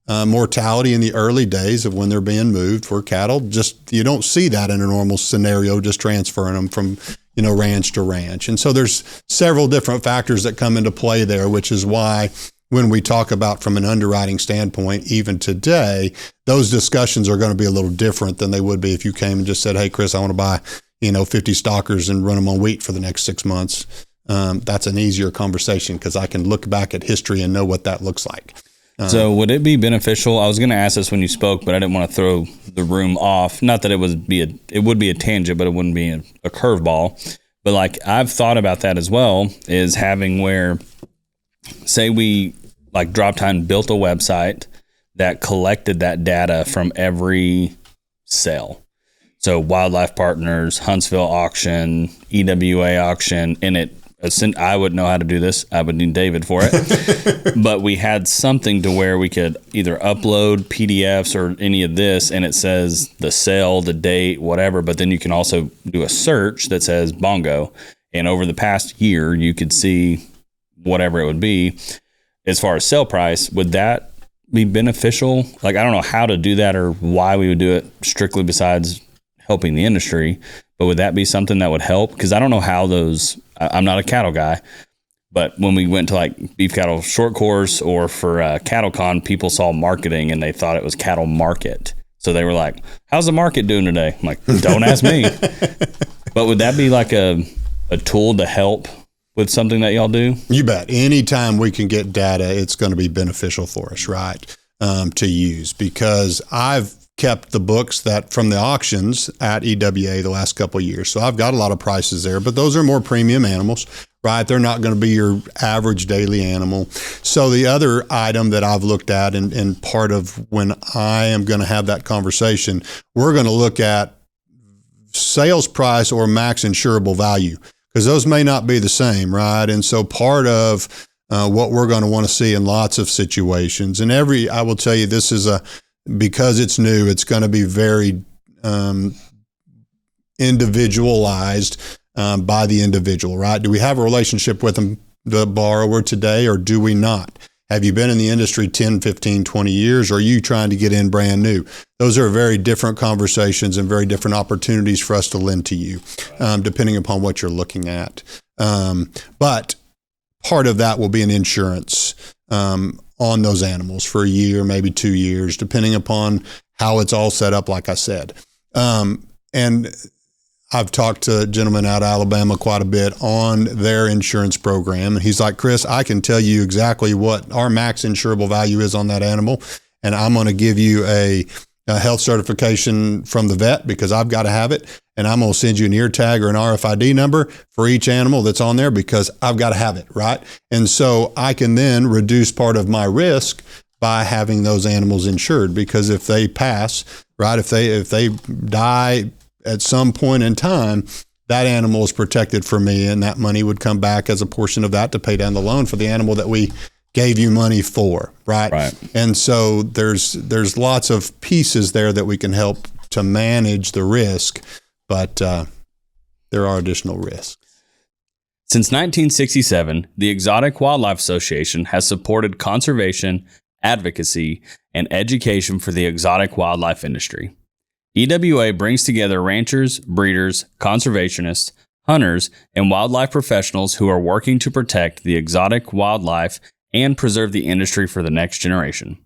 mortality in the early days of when they're being moved for cattle. Just, you don't see that in a normal scenario, just transferring them from, ranch to ranch. And so there's several different factors that come into play there, which is why when we talk about from an underwriting standpoint, even today, those discussions are going to be a little different than they would be if you came and just said, hey, Chris, I want to buy, 50 stalkers and run them on wheat for the next 6 months. That's an easier conversation because I can look back at history and know what that looks like. So would it be beneficial? I was going to ask this when you spoke, but I didn't want to throw the room off. Not that it would be a tangent, but it wouldn't be a curveball. But like I've thought about that as well, is having where, say we like Droptine built a website that collected that data from every sale. So Wildlife Partners, Huntsville auction, EWA auction, and I wouldn't know how to do this. I would need David for it. But we had something to where we could either upload PDFs or any of this, and it says the sale, the date, whatever. But then you can also do a search that says bongo. And over the past year, you could see whatever it would be. As far as sale price, would that be beneficial? Like, I don't know how to do that or why we would do it strictly besides helping the industry. But would that be something that would help? Because I don't know how those... I'm not a cattle guy, but when we went to like beef cattle short course or for CattleCon, people saw marketing and they thought it was cattle market. So they were like, how's the market doing today? I'm like, don't ask me. But would that be like a tool to help with something that y'all do? You bet. Anytime we can get data, it's going to be beneficial for us, right, to use. Because I've kept the books that from the auctions at EWA the last couple of years. So I've got a lot of prices there, but those are more premium animals, right? They're not going to be your average daily animal. So the other item that I've looked at, and part of when I am going to have that conversation, we're going to look at sales price or max insurable value, because those may not be the same, right? And so part of what we're going to want to see in lots of situations, and I will tell you, this is because it's new, it's going to be very individualized by the individual, right? Do we have a relationship with the borrower today, or do we not? Have you been in the industry 10, 15, 20 years, or are you trying to get in brand new? Those are very different conversations and very different opportunities for us to lend to you, depending upon what you're looking at. But part of that will be an insurance on those animals for a year, maybe 2 years, depending upon how it's all set up, like I said. And I've talked to a gentleman out of Alabama quite a bit on their insurance program. And he's like, Chris, I can tell you exactly what our max insurable value is on that animal. And I'm going to give you a health certification from the vet, because I've got to have it. And I'm going to send you an ear tag or an RFID number for each animal that's on there, because I've got to have it, right? And so I can then reduce part of my risk by having those animals insured, because if they pass, right, if they die at some point in time, that animal is protected for me, and that money would come back as a portion of that to pay down the loan for the animal that we gave you money for, right? And so there's lots of pieces there that we can help to manage the risk, but there are additional risks. Since 1967, the Exotic Wildlife Association has supported conservation, advocacy, and education for the exotic wildlife industry. EWA brings together ranchers, breeders, conservationists, hunters, and wildlife professionals who are working to protect the exotic wildlife and preserve the industry for the next generation.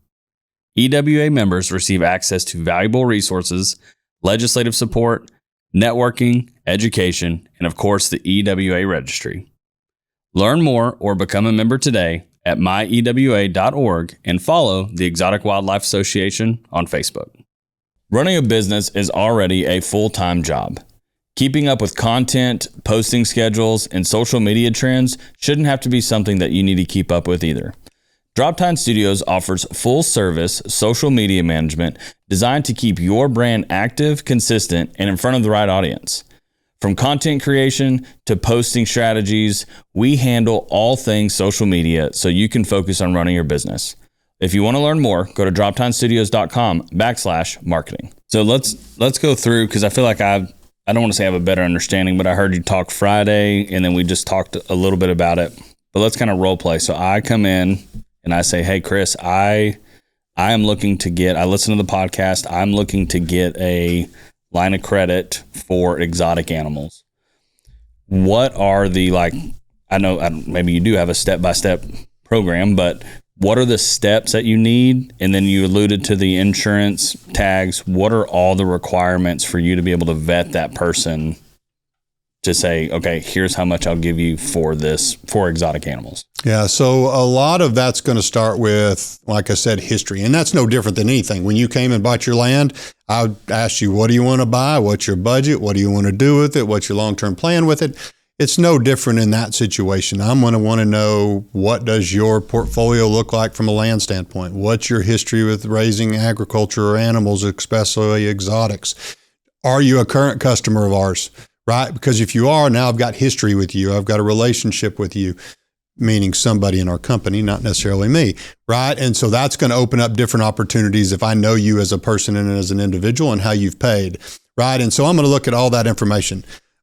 EWA members receive access to valuable resources, legislative support, networking, education, and of course the EWA registry. Learn more or become a member today at myewa.org and follow the Exotic Wildlife Association on Facebook. Running a business is already a full-time job. Keeping up with content, posting schedules, and social media trends shouldn't have to be something that you need to keep up with either. Droptine Studios offers full-service social media management designed to keep your brand active, consistent, and in front of the right audience. From content creation to posting strategies, we handle all things social media so you can focus on running your business. If you want to learn more, go to droptinestudios.com/marketing. So let's go through, because I feel like I don't want to say I have a better understanding, but I heard you talk Friday, and then we just talked a little bit about it. But let's kind of role play. So I come in and I say, hey, Chris, I am looking to get, I listen to the podcast, I'm looking to get a line of credit for exotic animals. What are the, I know maybe you do have a step-by-step program, but what are the steps that you need? And then you alluded to the insurance tags. What are all the requirements for you to be able to vet that person to say, okay, here's how much I'll give you for this, for exotic animals? Yeah, so a lot of that's going to start with, like I said, history. And that's no different than anything. When you came and bought your land, I would ask you, what do you want to buy? What's your budget? What do you want to do with it? What's your long-term plan with it? It's no different in that situation. I'm going to want to know, what does your portfolio look like from a land standpoint? What's your history with raising agriculture or animals, especially exotics? Are you a current customer of ours, right? Because if you are, now I've got history with you. I've got a relationship with you, meaning somebody in our company, not necessarily me, right? And so that's going to open up different opportunities if I know you as a person and as an individual and how you've paid, right? And so I'm going to look at all that information.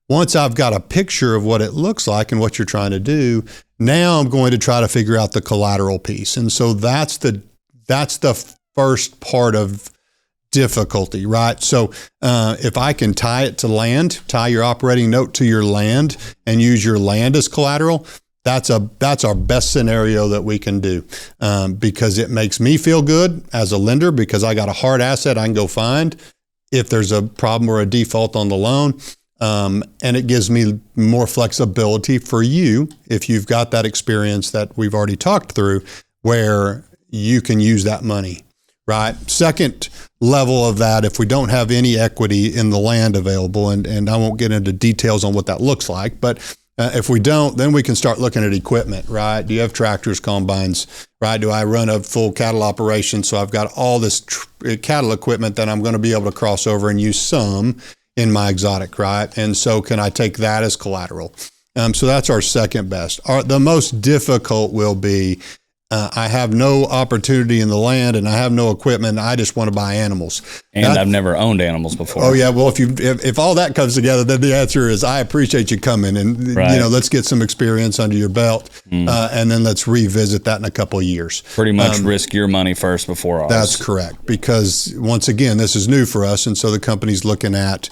Once I've got a picture of what it looks like and what you're trying to do, now I'm going to try to figure out the collateral piece. And so that's the first part of difficulty, right? So if I can tie it to land, tie your operating note to your land and use your land as collateral, that's our best scenario that we can do, because it makes me feel good as a lender, because I got a hard asset I can go find if there's a problem or a default on the loan. And it gives me more flexibility for you if you've got that experience that we've already talked through, where you can use that money, right? Second level of that, if we don't have any equity in the land available, and I won't get into details on what that looks like, but If we don't, then we can start looking at equipment, right? Do you have tractors, combines, right? Do I run a full cattle operation? So I've got all this cattle equipment that I'm going to be able to cross over and use some in my exotic, right? And so can I take that as collateral? So that's our second best. The most difficult will be, I have no opportunity in the land and I have no equipment. I just want to buy animals. And I've never owned animals before. Oh yeah. Well, if all that comes together, then the answer is I appreciate you coming and, let's get some experience under your belt. And then let's revisit that in a couple of years. Pretty much risk your money first before ours. That's correct. Because once again, this is new for us. And so the company's looking at,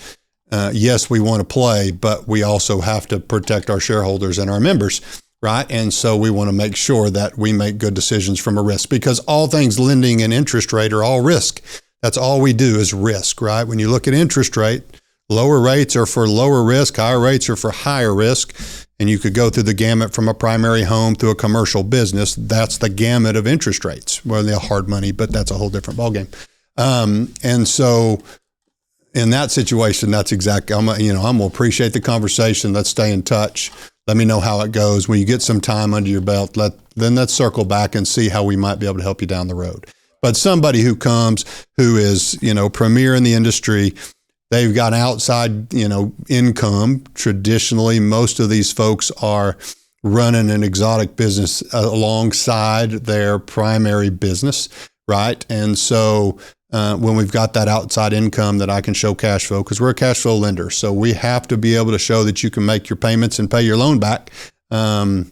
yes, we want to play, but we also have to protect our shareholders and our members. Right. And so we want to make sure that we make good decisions from a risk, because all things lending and interest rate are all risk. That's all we do is risk, right? When you look at interest rate, lower rates are for lower risk, higher rates are for higher risk. And you could go through the gamut from a primary home to a commercial business. That's the gamut of interest rates. Well, they're hard money, but that's a whole different ballgame. And so in that situation, that's exactly, I'm going to appreciate the conversation. Let's stay in touch. Let me know how it goes. When you get some time under your belt, then let's circle back and see how we might be able to help you down the road. But somebody who comes, who is, premier in the industry, they've got outside, income. Traditionally, most of these folks are running an exotic business alongside their primary business, right? And so when we've got that outside income that I can show cash flow, because we're a cash flow lender. So we have to be able to show that you can make your payments and pay your loan back. And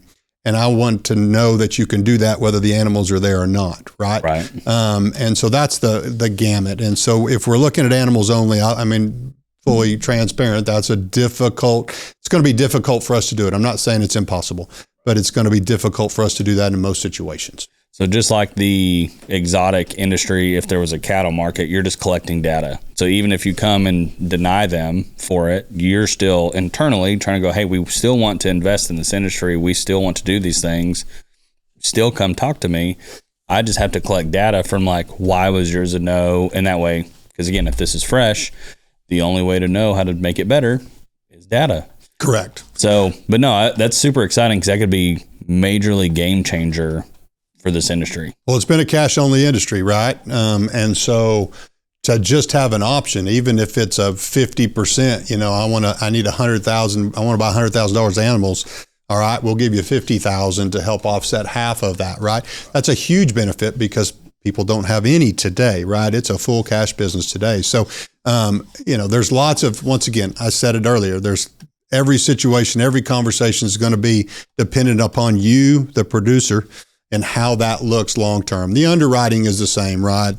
I want to know that you can do that whether the animals are there or not, right? Right. And so that's the gamut. And so if we're looking at animals only, fully transparent, it's going to be difficult for us to do it. I'm not saying it's impossible, but it's going to be difficult for us to do that in most situations. So just like the exotic industry, if there was a cattle market, you're just collecting data. So even if you come and deny them for it, you're still internally trying to go, hey, we still want to invest in this industry. We still want to do these things. Still come talk to me. I just have to collect data from why was yours a no? And that way, because again, if this is fresh, the only way to know how to make it better is data. Correct. So, but no, that's super exciting because that could be majorly game changer for this industry. Well, it's been a cash only industry, right? And so to just have an option, even if it's a 50%, I need 100,000, I want to buy $100,000 of animals. All right, we'll give you 50,000 to help offset half of that, right? That's a huge benefit because people don't have any today, right? It's a full cash business today. So, there's lots of, once again, I said it earlier, there's every situation, every conversation is going to be dependent upon you, the producer, and how that looks long-term. The underwriting is the same, right?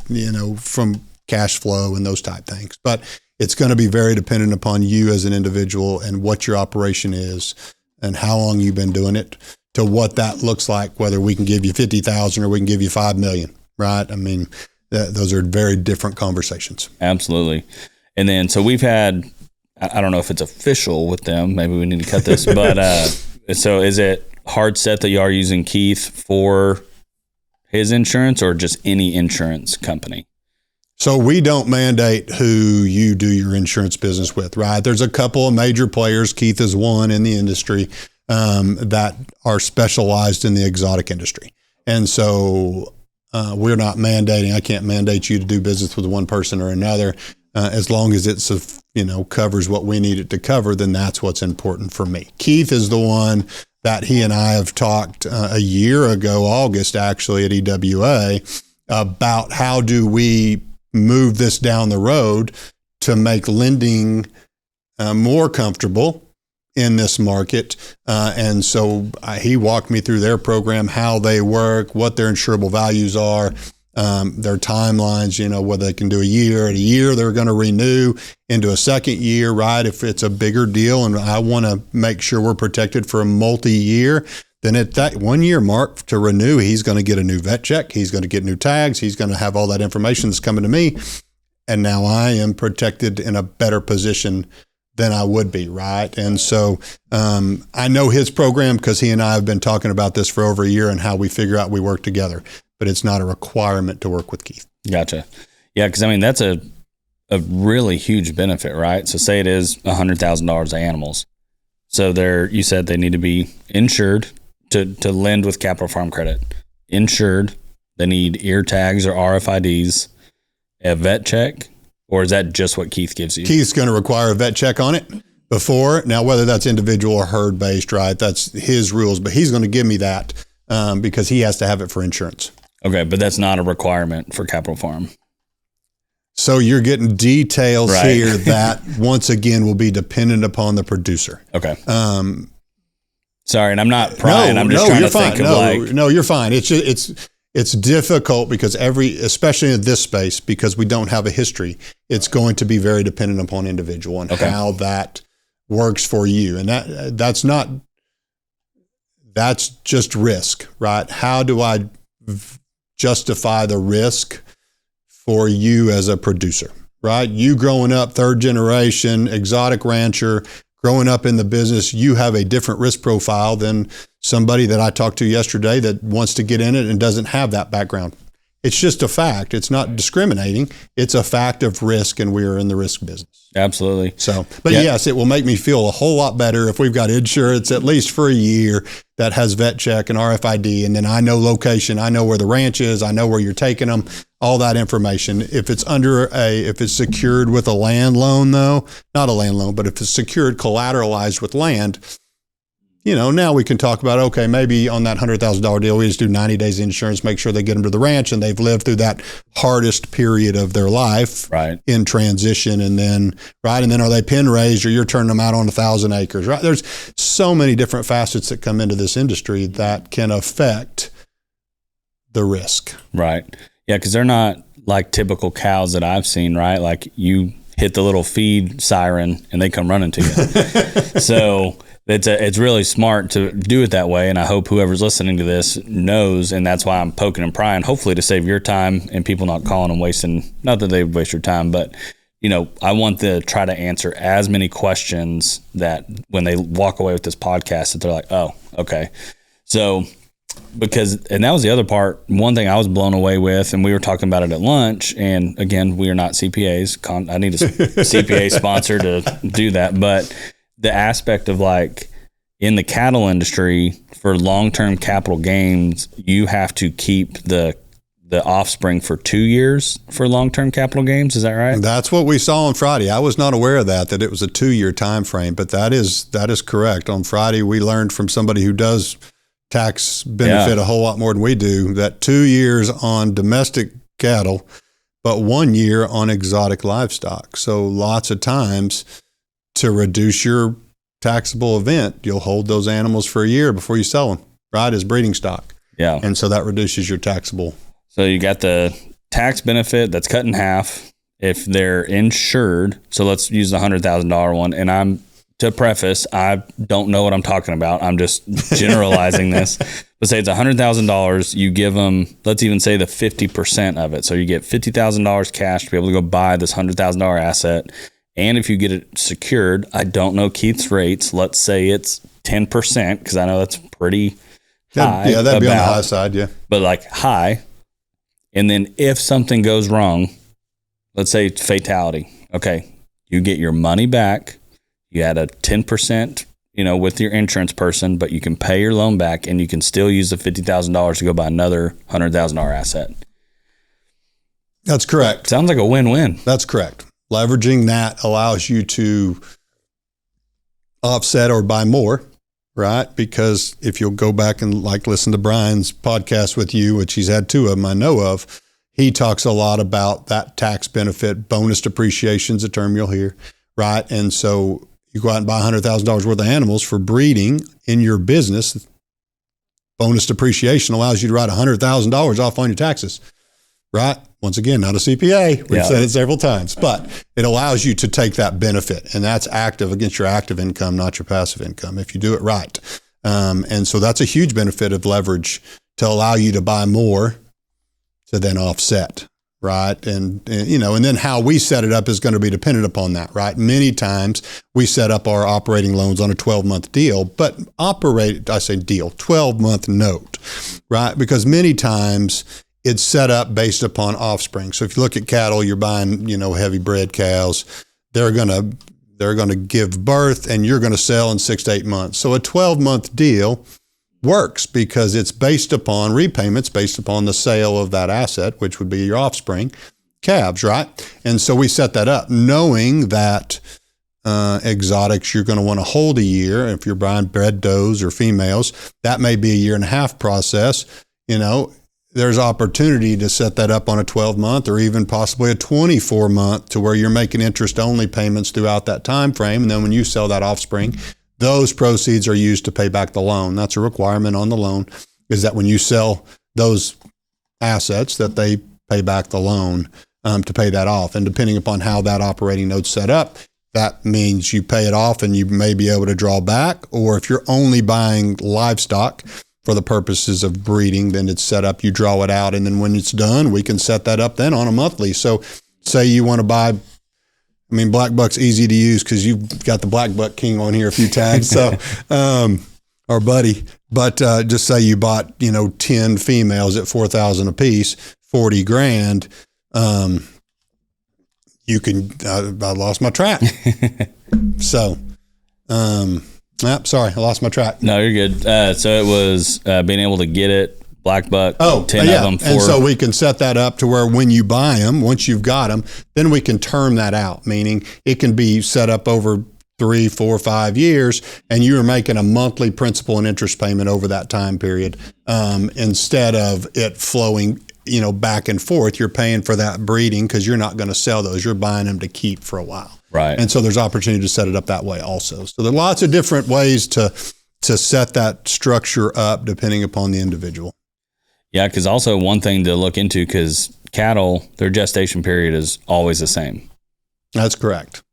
From cash flow and those type things, but it's going to be very dependent upon you as an individual and what your operation is and how long you've been doing it to what that looks like, whether we can give you 50,000 or we can give you 5 million, right? Those are very different conversations. Absolutely. And then, so we've had, I don't know if it's official with them, maybe we need to cut this, but so is it hard set that you are using Keith for his insurance or just any insurance company? So we don't mandate who you do your insurance business with, right? There's a couple of major players, Keith is one in the industry, that are specialized in the exotic industry. And so we're not mandating, I can't mandate you to do business with one person or another. As long as it's, covers what we need it to cover, then that's what's important for me. Keith is the one that he and I have talked a year ago, August, actually, at EWA, about how do we move this down the road to make lending more comfortable in this market. And so he walked me through their program, how they work, what their insurable values are, their timelines, whether they can do a year they're going to renew into a second year, right? If it's a bigger deal and I want to make sure we're protected for a multi-year, then at that 1 year mark to renew, he's going to get a new vet check. He's going to get new tags. He's going to have all that information that's coming to me. And now I am protected in a better position than I would be, right? And so I know his program because he and I have been talking about this for over a year and how we figure out we work together. But it's not a requirement to work with Keith. Gotcha. Yeah, because that's a really huge benefit, right? So say it is $100,000 of animals. So you said they need to be insured to lend with Capital Farm Credit. Insured, they need ear tags or RFIDs, a vet check, or is that just what Keith gives you? Keith's going to require a vet check on it before. Now, whether that's individual or herd based, right? That's his rules, but he's going to give me that because he has to have it for insurance. Okay, but that's not a requirement for Capital Farm. So you're getting details here that once again will be dependent upon the producer. Okay. Sorry, and I'm not prying. I'm just trying to think of No, you're fine. It's difficult because especially in this space, because we don't have a history, it's going to be very dependent upon individual and how that works for you. And that's just risk, right? How do I justify the risk for you as a producer, right? You growing up, third generation, exotic rancher, growing up in the business, you have a different risk profile than somebody that I talked to yesterday that wants to get in it and doesn't have that background. It's just a fact. It's not discriminating. It's a fact of risk, and we are in the risk business. Absolutely. So, but yes, it will make me feel a whole lot better if we've got insurance at least for a year that has vet check and RFID, and then I know location, I know where the ranch is, I know where you're taking them, all that information. If it's if it's secured with a land loan though, not a land loan, but if it's secured, collateralized with land, now we can talk about, okay, maybe on that $100,000 deal, we just do 90 days insurance, make sure they get them to the ranch and they've lived through that hardest period of their life in transition. And then are they pen raised or you're turning them out on 1,000 acres, right? There's so many different facets that come into this industry that can affect the risk. Right. Yeah. Cause they're not like typical cows that I've seen, right? Like you hit the little feed siren and they come running to you. So it's really smart to do it that way, and I hope whoever's listening to this knows, and that's why I'm poking and prying, hopefully to save your time and people not calling and wasting, not that they would waste your time, but I want to try to answer as many questions that when they walk away with this podcast that they're like, oh, okay. So and that was the other part, one thing I was blown away with, and we were talking about it at lunch, and again, we are not CPAs. I need a CPA sponsor to do that, but the aspect of like in the cattle industry for long-term capital gains, you have to keep the offspring for 2 years for long-term capital gains. Is that right? That's what we saw on Friday. I was not aware of that it was a 2-year time frame, but that is correct. On Friday, we learned from somebody who does tax benefit a whole lot more than we do, that 2 years on domestic cattle, but 1 year on exotic livestock. So lots of times to reduce your taxable event, you'll hold those animals for a year before you sell them, right, as breeding stock. Yeah. And so that reduces your taxable. So you got the tax benefit that's cut in half if they're insured. So let's use the $100,000 one. And to preface, I don't know what I'm talking about. I'm just generalizing this. But say it's $100,000, you give them, let's even say the 50% of it. So you get $50,000 cash to be able to go buy this $100,000 asset. And if you get it secured, I don't know Keith's rates. Let's say it's 10%, because I know that's pretty high. Yeah, that'd be on the high side, yeah. But like high. And then if something goes wrong, let's say it's fatality. Okay, you get your money back. You had a 10%, with your insurance person, but you can pay your loan back and you can still use the $50,000 to go buy another $100,000 asset. That's correct. Sounds like a win-win. That's correct. Leveraging that allows you to offset or buy more, right? Because if you'll go back and listen to Brian's podcast with you, which he's had 2 of them I know of, he talks a lot about that tax benefit. Bonus depreciation is a term you'll hear, right? And so you go out and buy $100,000 worth of animals for breeding in your business. Bonus depreciation allows you to write $100,000 off on your taxes, right? Once again, not a CPA. We've said it several times, but it allows you to take that benefit, and that's active against your active income, not your passive income, if you do it right. And so that's a huge benefit of leverage to allow you to buy more to then offset, right? And then how we set it up is going to be dependent upon that, right? Many times we set up our operating loans on a 12-month deal, but 12-month note, right? Because many times it's set up based upon offspring. So if you look at cattle, you're buying, heavy bred cows. They're going to they're going to give birth and you're going to sell in 6 to 8 months. So a 12-month deal works because it's based upon repayments, based upon the sale of that asset, which would be your offspring, calves, right? And so we set that up knowing that exotics you're going to want to hold a year. If you're buying bred does or females, that may be a 1.5 year process. There's opportunity to set that up on a 12-month or even possibly a 24-month to where you're making interest-only payments throughout that time frame. And then when you sell that offspring, those proceeds are used to pay back the loan. That's a requirement on the loan, is that when you sell those assets, that they pay back the loan to pay that off. And depending upon how that operating note's set up, that means you pay it off and you may be able to draw back. Or if you're only buying livestock for the purposes of breeding, then it's set up, you draw it out. And then when it's done, we can set that up then on a monthly. So say you want to buy, Black Buck's easy to use because you've got the Black Buck King on here a few times. So, our buddy, but just say you bought, 10 females at $4,000 a piece, $40,000. You can, I lost my track. So, sorry, I lost my track. No, you're good. So it was being able to get it, Black Buck, 10 of them. And so we can set that up to where when you buy them, once you've got them, then we can term that out, meaning it can be set up over 3, 4, 5 years, and you are making a monthly principal and interest payment over that time period instead of it flowing back and forth. You're paying for that breeding because you're not going to sell those. You're buying them to keep for a while. Right. And so there's opportunity to set it up that way also. So there are lots of different ways to set that structure up depending upon the individual. Yeah, because also one thing to look into, because cattle, their gestation period is always the same. That's correct.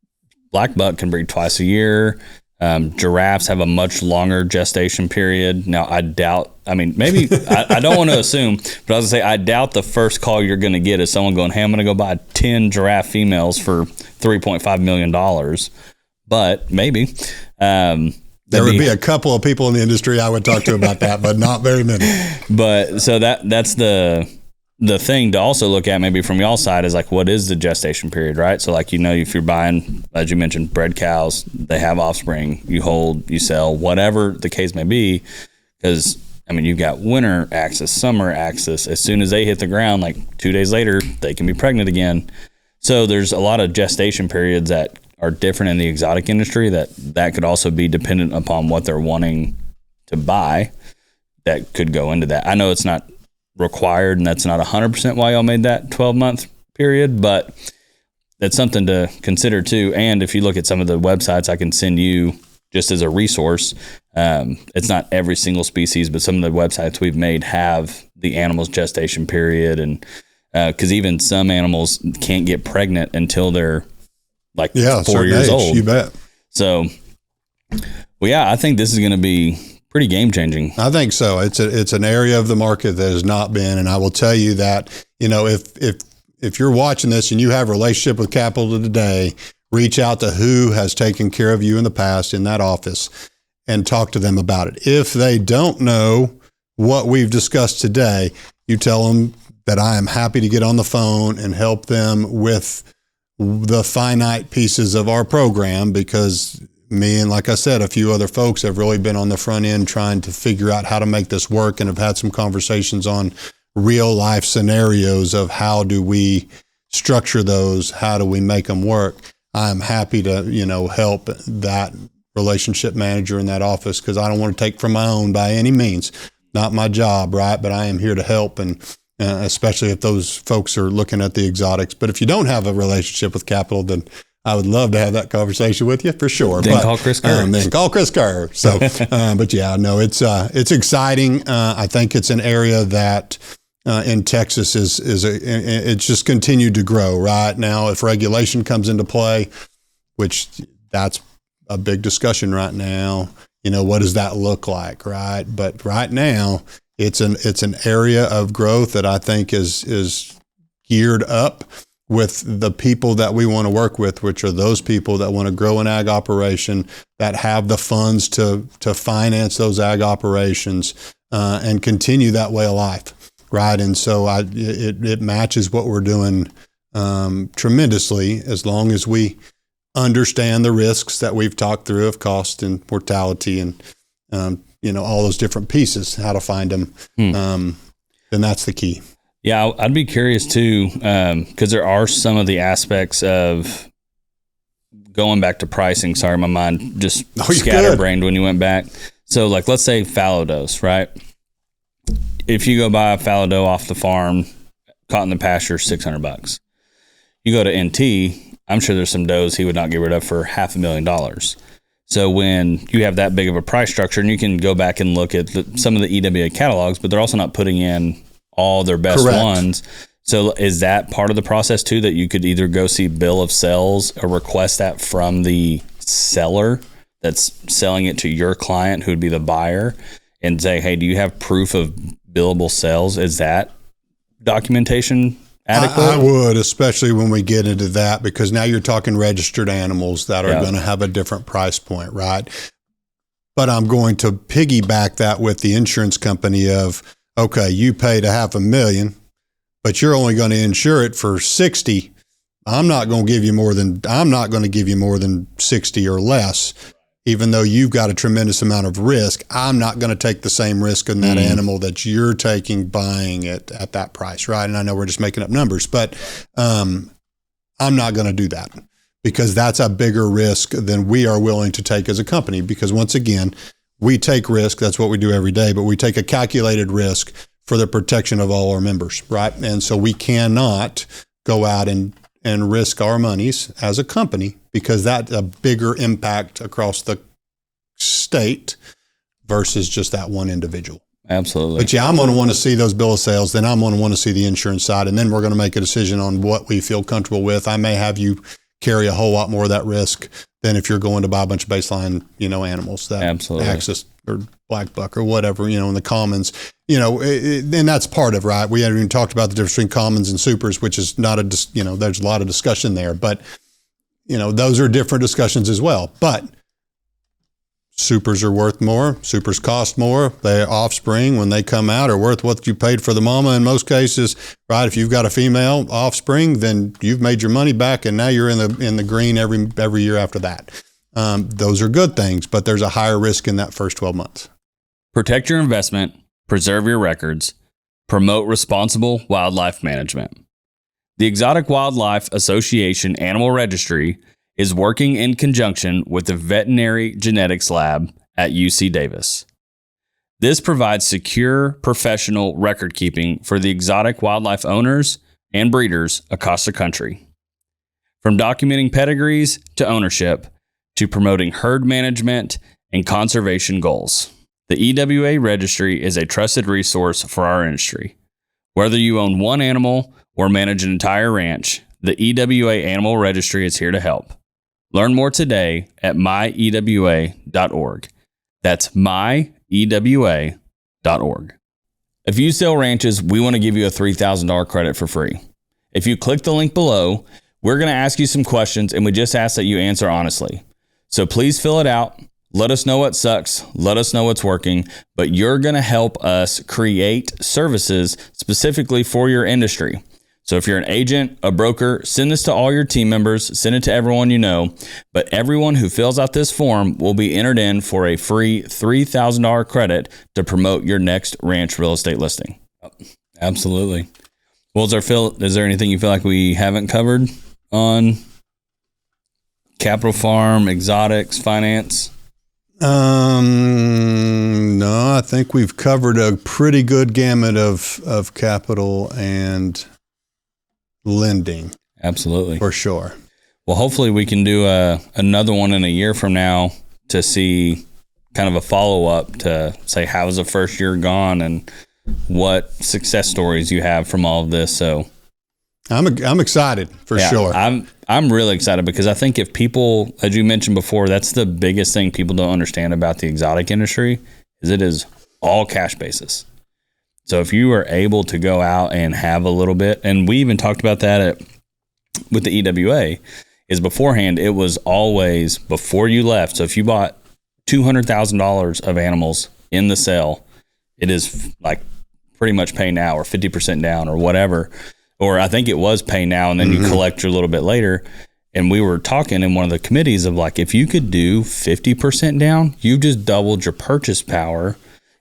Black buck can breed twice a year. Giraffes have a much longer gestation period. Now, I doubt, maybe, I don't want to assume, but I was going to say, I doubt the first call you're going to get is someone going, hey, I'm going to go buy 10 giraffe females for $3.5 million. But maybe. There would be a couple of people in the industry I would talk to about that, but not very many. But so that's the thing to also look at maybe from y'all's side is like, what is the gestation period, right? So like, if you're buying, as you mentioned, bred cows, they have offspring, you hold, you sell, whatever the case may be, because you've got winter axis, summer axis. As soon as they hit the ground, like 2 days later, they can be pregnant again. So there's a lot of gestation periods that are different in the exotic industry that could also be dependent upon what they're wanting to buy that could go into that. I know it's not required and that's not 100% why y'all made that 12-month period, but that's something to consider too. And if you look at some of the websites I can send you just as a resource, it's not every single species, but some of the websites we've made have the animal's gestation period. And because even some animals can't get pregnant until they're 4 years old. You bet. So, I think this is going to be pretty game changing. I think so. It's an area of the market that has not been, and I will tell you that if you're watching this and you have a relationship with Capital today, reach out to who has taken care of you in the past in that office and talk to them about it. If they don't know what we've discussed today, you tell them that I am happy to get on the phone and help them with the finite pieces of our program, because me and, like I said, a few other folks have really been on the front end trying to figure out how to make this work, and have had some conversations on real life scenarios of how do we structure those, how do we make them work. I'm happy to, help that relationship manager in that office, because I don't want to take from my own by any means. Not my job, right? But I am here to help, and especially if those folks are looking at the exotics. But if you don't have a relationship with Capital, then I would love to have that conversation with you for sure. Call Chris Kerr. Then call Chris Kerr. So, but yeah, no, it's exciting. I think it's an area that in Texas it's just continued to grow right now. If regulation comes into play, which that's a big discussion right now, what does that look like, right? But right now, it's an area of growth that I think is geared up with the people that we want to work with, which are those people that want to grow an ag operation, that have the funds to finance those ag operations and continue that way of life, right? And so it matches what we're doing tremendously, as long as we understand the risks that we've talked through of cost and mortality and, all those different pieces, how to find them, then that's the key. Yeah, I'd be curious too, because there are some of the aspects of going back to pricing. Sorry, my mind just scatterbrained when you went back. So like, let's say fallow does, right? If you go buy a fallow doe off the farm, caught in the pasture, $600. You go to NT, I'm sure there's some does he would not get rid of for $500,000. So when you have that big of a price structure, and you can go back and look at some of the EWA catalogs, but they're also not putting in all their best ones. So is that part of the process too, that you could either go see bill of sales or request that from the seller that's selling it to your client, who would be the buyer, and say, hey, do you have proof of billable sales? Is that documentation adequate? I would, especially when we get into that, because now you're talking registered animals that are going to have a different price point, right? But I'm going to piggyback that with the insurance company of, okay, you paid $500,000, but you're only going to insure it for 60. I'm not going to give you more than 60 or less. Even though you've got a tremendous amount of risk, I'm not going to take the same risk in that animal that you're taking buying it at that price, right? And I know we're just making up numbers, but I'm not going to do that, because that's a bigger risk than we are willing to take as a company. Because once again, we take risk. That's what we do every day, but we take a calculated risk for the protection of all our members, right? And so we cannot go out and risk our monies as a company, because that's a bigger impact across the state versus just that one individual. Absolutely. But yeah, I'm going to want to see those bill of sales. Then I'm going to want to see the insurance side. And then we're going to make a decision on what we feel comfortable with. I may have you carry a whole lot more of that risk than if you're going to buy a bunch of baseline, animals that Axis or black buck or whatever, in the commons, and that's part of, right? We haven't even talked about the difference between commons and supers, which is not there's a lot of discussion there, but those are different discussions as well. But supers are worth more. Supers cost more. Their offspring, when they come out, are worth what you paid for the mama in most cases, right? If you've got a female offspring, then you've made your money back, and now you're in the green every year after that. Those are good things, but there's a higher risk in that first 12 months. Protect your investment, preserve your records, promote responsible wildlife management. The Exotic Wildlife Association Animal Registry is working in conjunction with the Veterinary Genetics Lab at UC Davis. This provides secure, professional record keeping for the exotic wildlife owners and breeders across the country. From documenting pedigrees to ownership, to promoting herd management and conservation goals, the EWA Registry is a trusted resource for our industry. Whether you own one animal or manage an entire ranch, the EWA Animal Registry is here to help. Learn more today at myewa.org. That's myewa.org. If you sell ranches, we want to give you a $3,000 credit for free. If you click the link below, we're going to ask you some questions, and we just ask that you answer honestly. So please fill it out. Let us know what sucks. Let us know what's working. But you're going to help us create services specifically for your industry. So if you're an agent, a broker, send this to all your team members, send it to everyone you know. But everyone who fills out this form will be entered in for a free $3,000 credit to promote your next ranch real estate listing. Absolutely. Well, is there anything you feel like we haven't covered on capital farm, exotics, finance? No, I think we've covered a pretty good gamut of capital and lending. Absolutely. For sure. Well, hopefully we can do another one in a year from now to see kind of a follow-up to say, how was the first year gone and what success stories you have from all of this. So I'm excited for sure. I'm really excited because I think if people, as you mentioned before, that's the biggest thing people don't understand about the exotic industry is it is all cash basis. So if you are able to go out and have a little bit, and we even talked about that with the EWA, is beforehand, it was always before you left. So if you bought $200,000 of animals in the sale, it is like pretty much pay now or 50% down or whatever. Or I think it was pay now and then you collect your little bit later. And we were talking in one of the committees of like, if you could do 50% down, you just doubled your purchase power.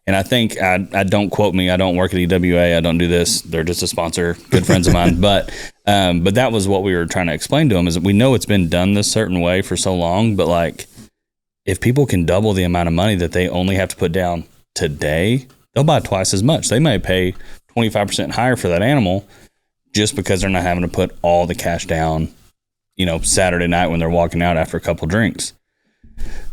And I think, I don't quote me, I don't work at EWA, I don't do this. They're just a sponsor, good friends of mine. But that was what we were trying to explain to them, is that we know it's been done this certain way for so long, but like, if people can double the amount of money that they only have to put down today, they'll buy twice as much. They may pay 25% higher for that animal just because they're not having to put all the cash down, Saturday night when they're walking out after a couple drinks.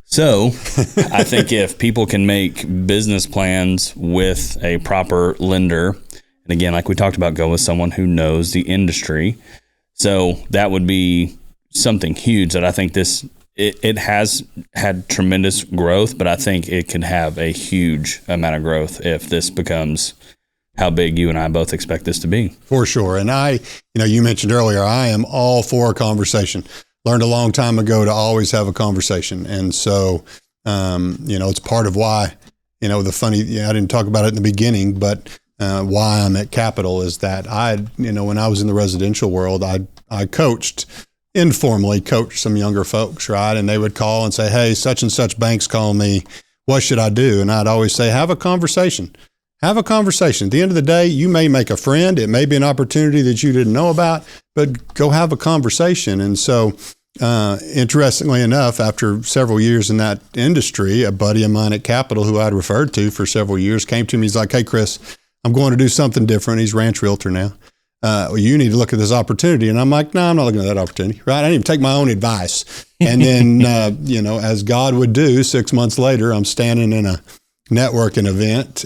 So I think if people can make business plans with a proper lender, and again, like we talked about, go with someone who knows the industry. So that would be something huge that I think it has had tremendous growth, but I think it could have a huge amount of growth if this becomes how big you and I both expect this to be. For sure. And you mentioned earlier, I am all for a conversation. Learned a long time ago to always have a conversation. And so, it's part of why, I didn't talk about it in the beginning, but why I'm at Capital is that when I was in the residential world, I informally coached some younger folks, right? And they would call and say, hey, such and such bank's calling me. What should I do? And I'd always say, have a conversation. Have a conversation. At the end of the day, you may make a friend. It may be an opportunity that you didn't know about, but go have a conversation. And so, interestingly enough, after several years in that industry, a buddy of mine at Capital who I'd referred to for several years came to me. He's like, hey, Chris, I'm going to do something different. He's ranch realtor now. You need to look at this opportunity. And I'm like, no, I'm not looking at that opportunity, right? I didn't even take my own advice. And then, as God would do, 6 months later, I'm standing in a networking event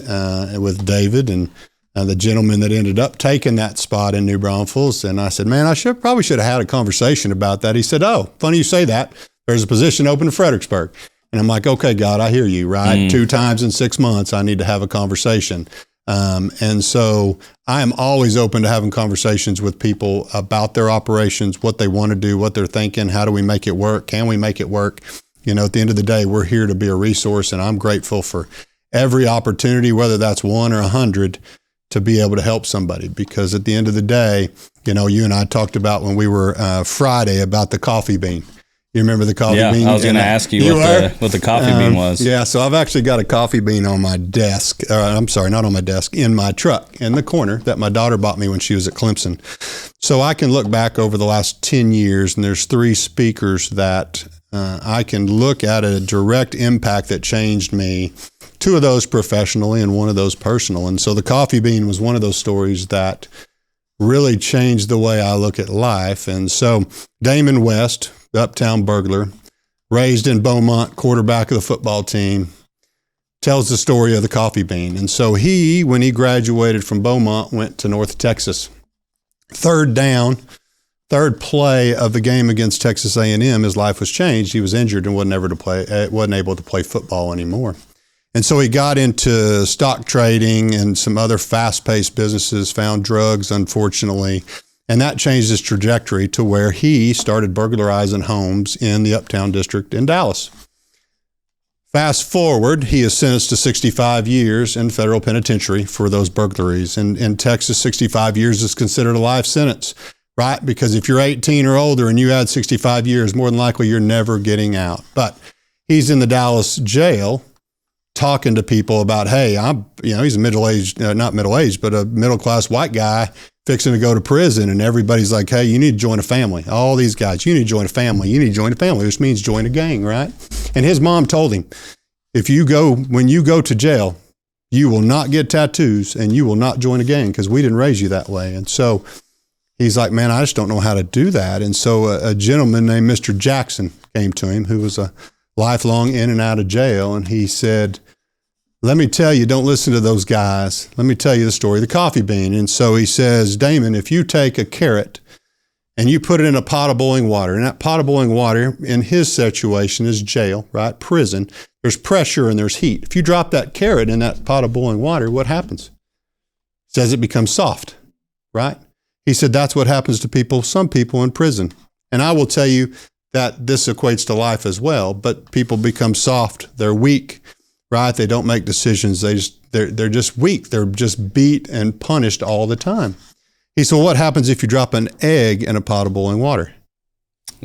with David and the gentleman that ended up taking that spot in New Braunfels. And I said, man, I probably should have had a conversation about that. He said, oh, funny you say that. There's a position open in Fredericksburg. And I'm like, okay, God, I hear you, right? 2 times in 6 months, I need to have a conversation. And so I am always open to having conversations with people about their operations, what they want to do, what they're thinking, how do we make it work? Can we make it work? At the end of the day, we're here to be a resource, and I'm grateful for every opportunity, whether that's 1 or 100, to be able to help somebody. Because at the end of the day, you and I talked about when we were Friday about the coffee bean. You remember the coffee bean? Yeah, I was going to ask you what the coffee bean was. Yeah, so I've actually got a coffee bean on my desk. I'm sorry, not on my desk, in my truck, in the corner that my daughter bought me when she was at Clemson. So I can look back over the last 10 years, and there's 3 speakers that I can look at a direct impact that changed me. 2 of those professionally and 1 of those personal. And so the coffee bean was one of those stories that really changed the way I look at life. And so Damon West, the uptown burglar, raised in Beaumont, quarterback of the football team, tells the story of the coffee bean. And so he, when he graduated from Beaumont, went to North Texas. Third play of the game against Texas A&M, his life was changed. He was injured and wasn't able to play football anymore. And so he got into stock trading and some other fast-paced businesses, found drugs, unfortunately, and that changed his trajectory to where he started burglarizing homes in the Uptown District in Dallas. Fast forward, he is sentenced to 65 years in federal penitentiary for those burglaries. And in Texas, 65 years is considered a life sentence, right? Because if you're 18 or older and you had 65 years, more than likely you're never getting out. But he's in the Dallas jail talking to people about, hey, he's a not middle-aged, but a middle-class white guy fixing to go to prison. And everybody's like, hey, you need to join a family. All these guys, you need to join a family. You need to join a family, which means join a gang, right? And his mom told him, when you go to jail, you will not get tattoos and you will not join a gang because we didn't raise you that way. And so he's like, man, I just don't know how to do that. And so a gentleman named Mr. Jackson came to him, who was a lifelong in and out of jail. And he said, let me tell you, don't listen to those guys. Let me tell you the story of the coffee bean. And so he says, Damon, if you take a carrot and you put it in a pot of boiling water, and that pot of boiling water in his situation is jail, right? Prison. There's pressure and there's heat. If you drop that carrot in that pot of boiling water, what happens? He says it becomes soft, right? He said that's what happens to some people in prison. And I will tell you that this equates to life as well, but people become soft. They're weak, right? They don't make decisions. They're just weak. They're just beat and punished all the time. He said, well, what happens if you drop an egg in a pot of boiling water?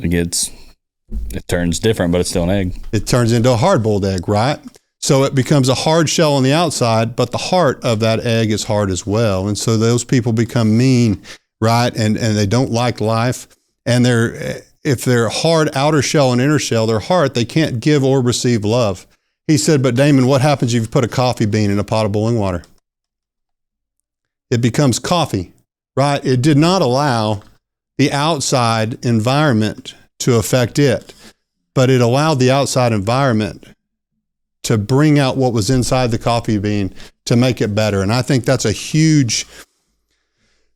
it turns different, but it's still an egg. It turns into a hard-boiled egg, right? So it becomes a hard shell on the outside, but the heart of that egg is hard as well. And so those people become mean, right? And they don't like life. And if they're hard outer shell and inner shell, their heart, they can't give or receive love. He said, but Damon, what happens if you put a coffee bean in a pot of boiling water? It becomes coffee, right? It did not allow the outside environment to affect it, but it allowed the outside environment to bring out what was inside the coffee bean to make it better. And I think that's a huge,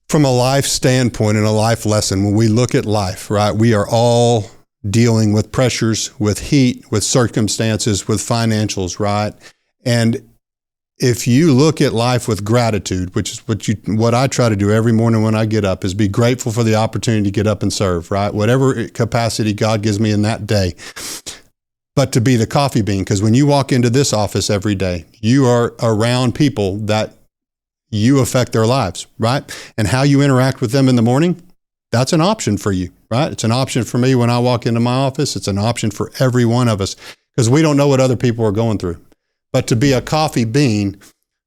from a life standpoint and a life lesson, when we look at life, right? We are all dealing with pressures, with heat, with circumstances, with financials, right? And if you look at life with gratitude, which is what I try to do every morning when I get up, is be grateful for the opportunity to get up and serve, right? Whatever capacity God gives me in that day. But to be the coffee bean, because when you walk into this office every day, you are around people that you affect their lives, right? And how you interact with them in the morning, that's an option for you, right? It's an option for me when I walk into my office. It's an option for every one of us, because we don't know what other people are going through. But to be a coffee bean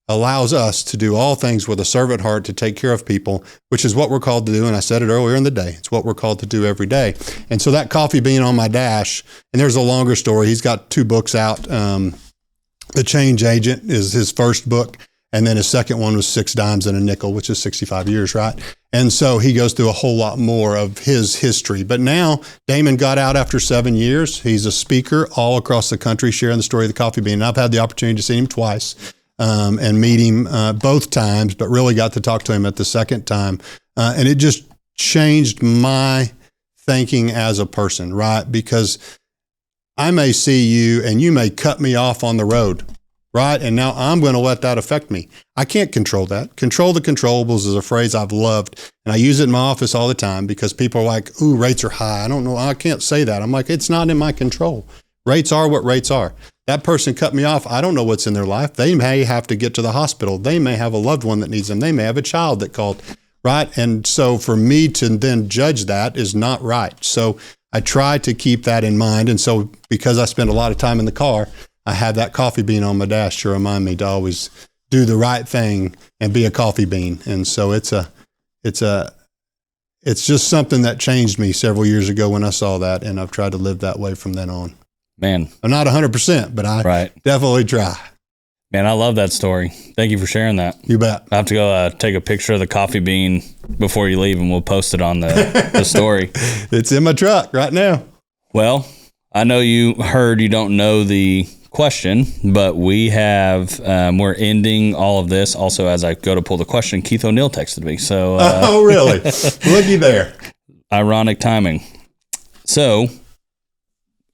allows us to do all things with a servant heart to take care of people, which is what we're called to do. And I said it earlier in the day. It's what we're called to do every day. And so that coffee bean on my dash, and there's a longer story. He's got 2 books out. The Change Agent is his first book. And then his second one was 6 Dimes and a Nickel, which is 65 years, right? And so he goes through a whole lot more of his history. But now Damon got out after 7 years. He's a speaker all across the country sharing the story of the coffee bean. And I've had the opportunity to see him twice and meet him both times, but really got to talk to him at the second time. And it just changed my thinking as a person, right? Because I may see you and you may cut me off on the road, right? And now I'm going to let that affect me. I can't control that. Control the controllables is a phrase I've loved. And I use it in my office all the time because people are like, ooh, rates are high. I don't know. I can't say that. I'm like, it's not in my control. Rates are what rates are. That person cut me off. I don't know what's in their life. They may have to get to the hospital. They may have a loved one that needs them. They may have a child that called, right? And so for me to then judge that is not right. So I try to keep that in mind. And so because I spend a lot of time in the car, I have that coffee bean on my dash to remind me to always do the right thing and be a coffee bean. And so it's just something that changed me several years ago when I saw that. And I've tried to live that way from then on. Man, I'm not 100%, but I definitely try. Man, I love that story. Thank you for sharing that. You bet. I have to go take a picture of the coffee bean before you leave, and we'll post it on the story. It's in my truck right now. Well, I know you don't know the question, but we have, we're ending all of this. Also, as I go to pull the question, Keith O'Neill texted me. So, oh, really? Looky there. Ironic timing. So,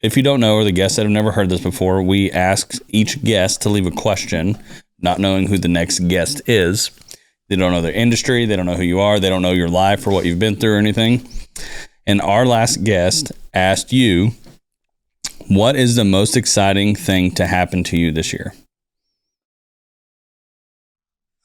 if you don't know, or the guests that have never heard this before, we ask each guest to leave a question, not knowing who the next guest is. They don't know their industry. They don't know who you are. They don't know your life or what you've been through or anything. And our last guest asked you, what is the most exciting thing to happen to you this year?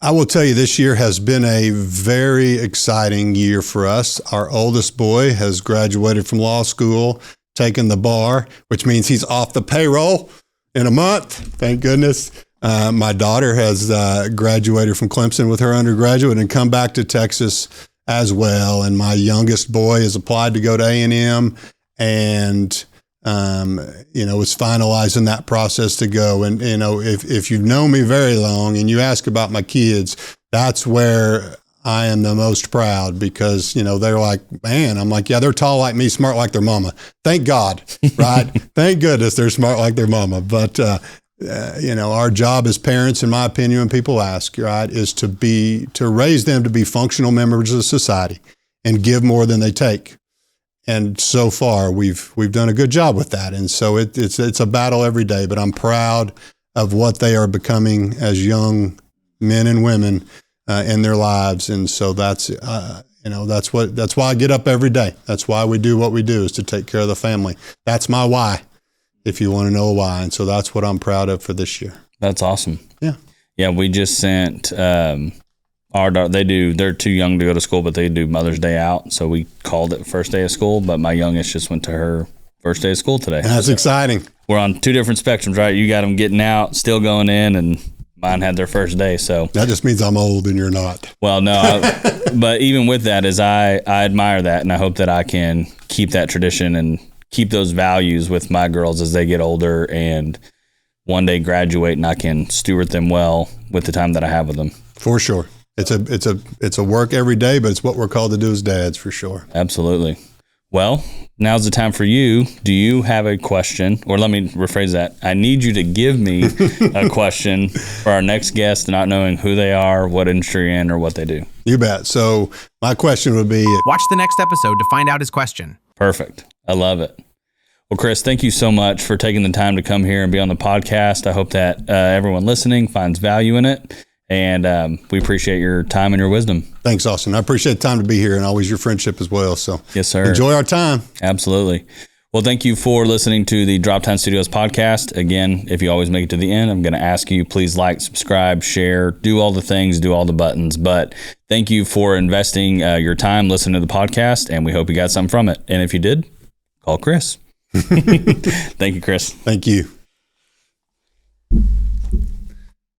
I will tell you, this year has been a very exciting year for us. Our oldest boy has graduated from law school, taken the bar, which means he's off the payroll in a month. Thank goodness. My daughter has graduated from Clemson with her undergraduate and come back to Texas as well. And my youngest boy has applied to go to A&M and, is finalizing that process to go. And, if you've known me very long and you ask about my kids, that's where I am the most proud because, they're like, man, I'm like, yeah, they're tall like me, smart like their mama. Thank God, right? Thank goodness they're smart like their mama. But, our job as parents, in my opinion, when people ask, right, is to raise them to be functional members of society and give more than they take. And so far, we've done a good job with that. And so it's a battle every day, but I'm proud of what they are becoming as young men and women in their lives. And so that's why I get up every day. That's why we do what we do, is to take care of the family. That's my why, if you want to know why. And so that's what I'm proud of for this year. That's awesome. Yeah. Yeah. We just sent, They're too young to go to school, but they do Mother's Day out. So we called it first day of school, but my youngest just went to her first day of school today. That's exciting. We're on two different spectrums, right? You got them getting out, still going in, and mine had their first day. So that just means I'm old and you're not. Well, no, but even with that, I admire that, and I hope that I can keep that tradition and keep those values with my girls as they get older and one day graduate, and I can steward them well with the time that I have with them. For sure. It's a work every day, but it's what we're called to do as dads, for sure. Absolutely. Well, now's the time for you. Do you have a question? Or let me rephrase that. I need you to give me a question for our next guest, not knowing who they are, what industry you're in, or what they do. You bet. So my question would be... Watch the next episode to find out his question. Perfect. I love it. Well, Chris, thank you so much for taking the time to come here and be on the podcast. I hope that everyone listening finds value in it. And we appreciate your time and your wisdom. Thanks, Austin. I appreciate the time to be here and always your friendship as well. So yes, sir. Enjoy our time. Absolutely. Well, thank you for listening to the Droptine Studios podcast. Again, if you always make it to the end, I'm going to ask you, please like, subscribe, share, do all the things, do all the buttons. But thank you for investing your time listening to the podcast, and we hope you got something from it. And if you did, call Chris. Thank you, Chris. Thank you.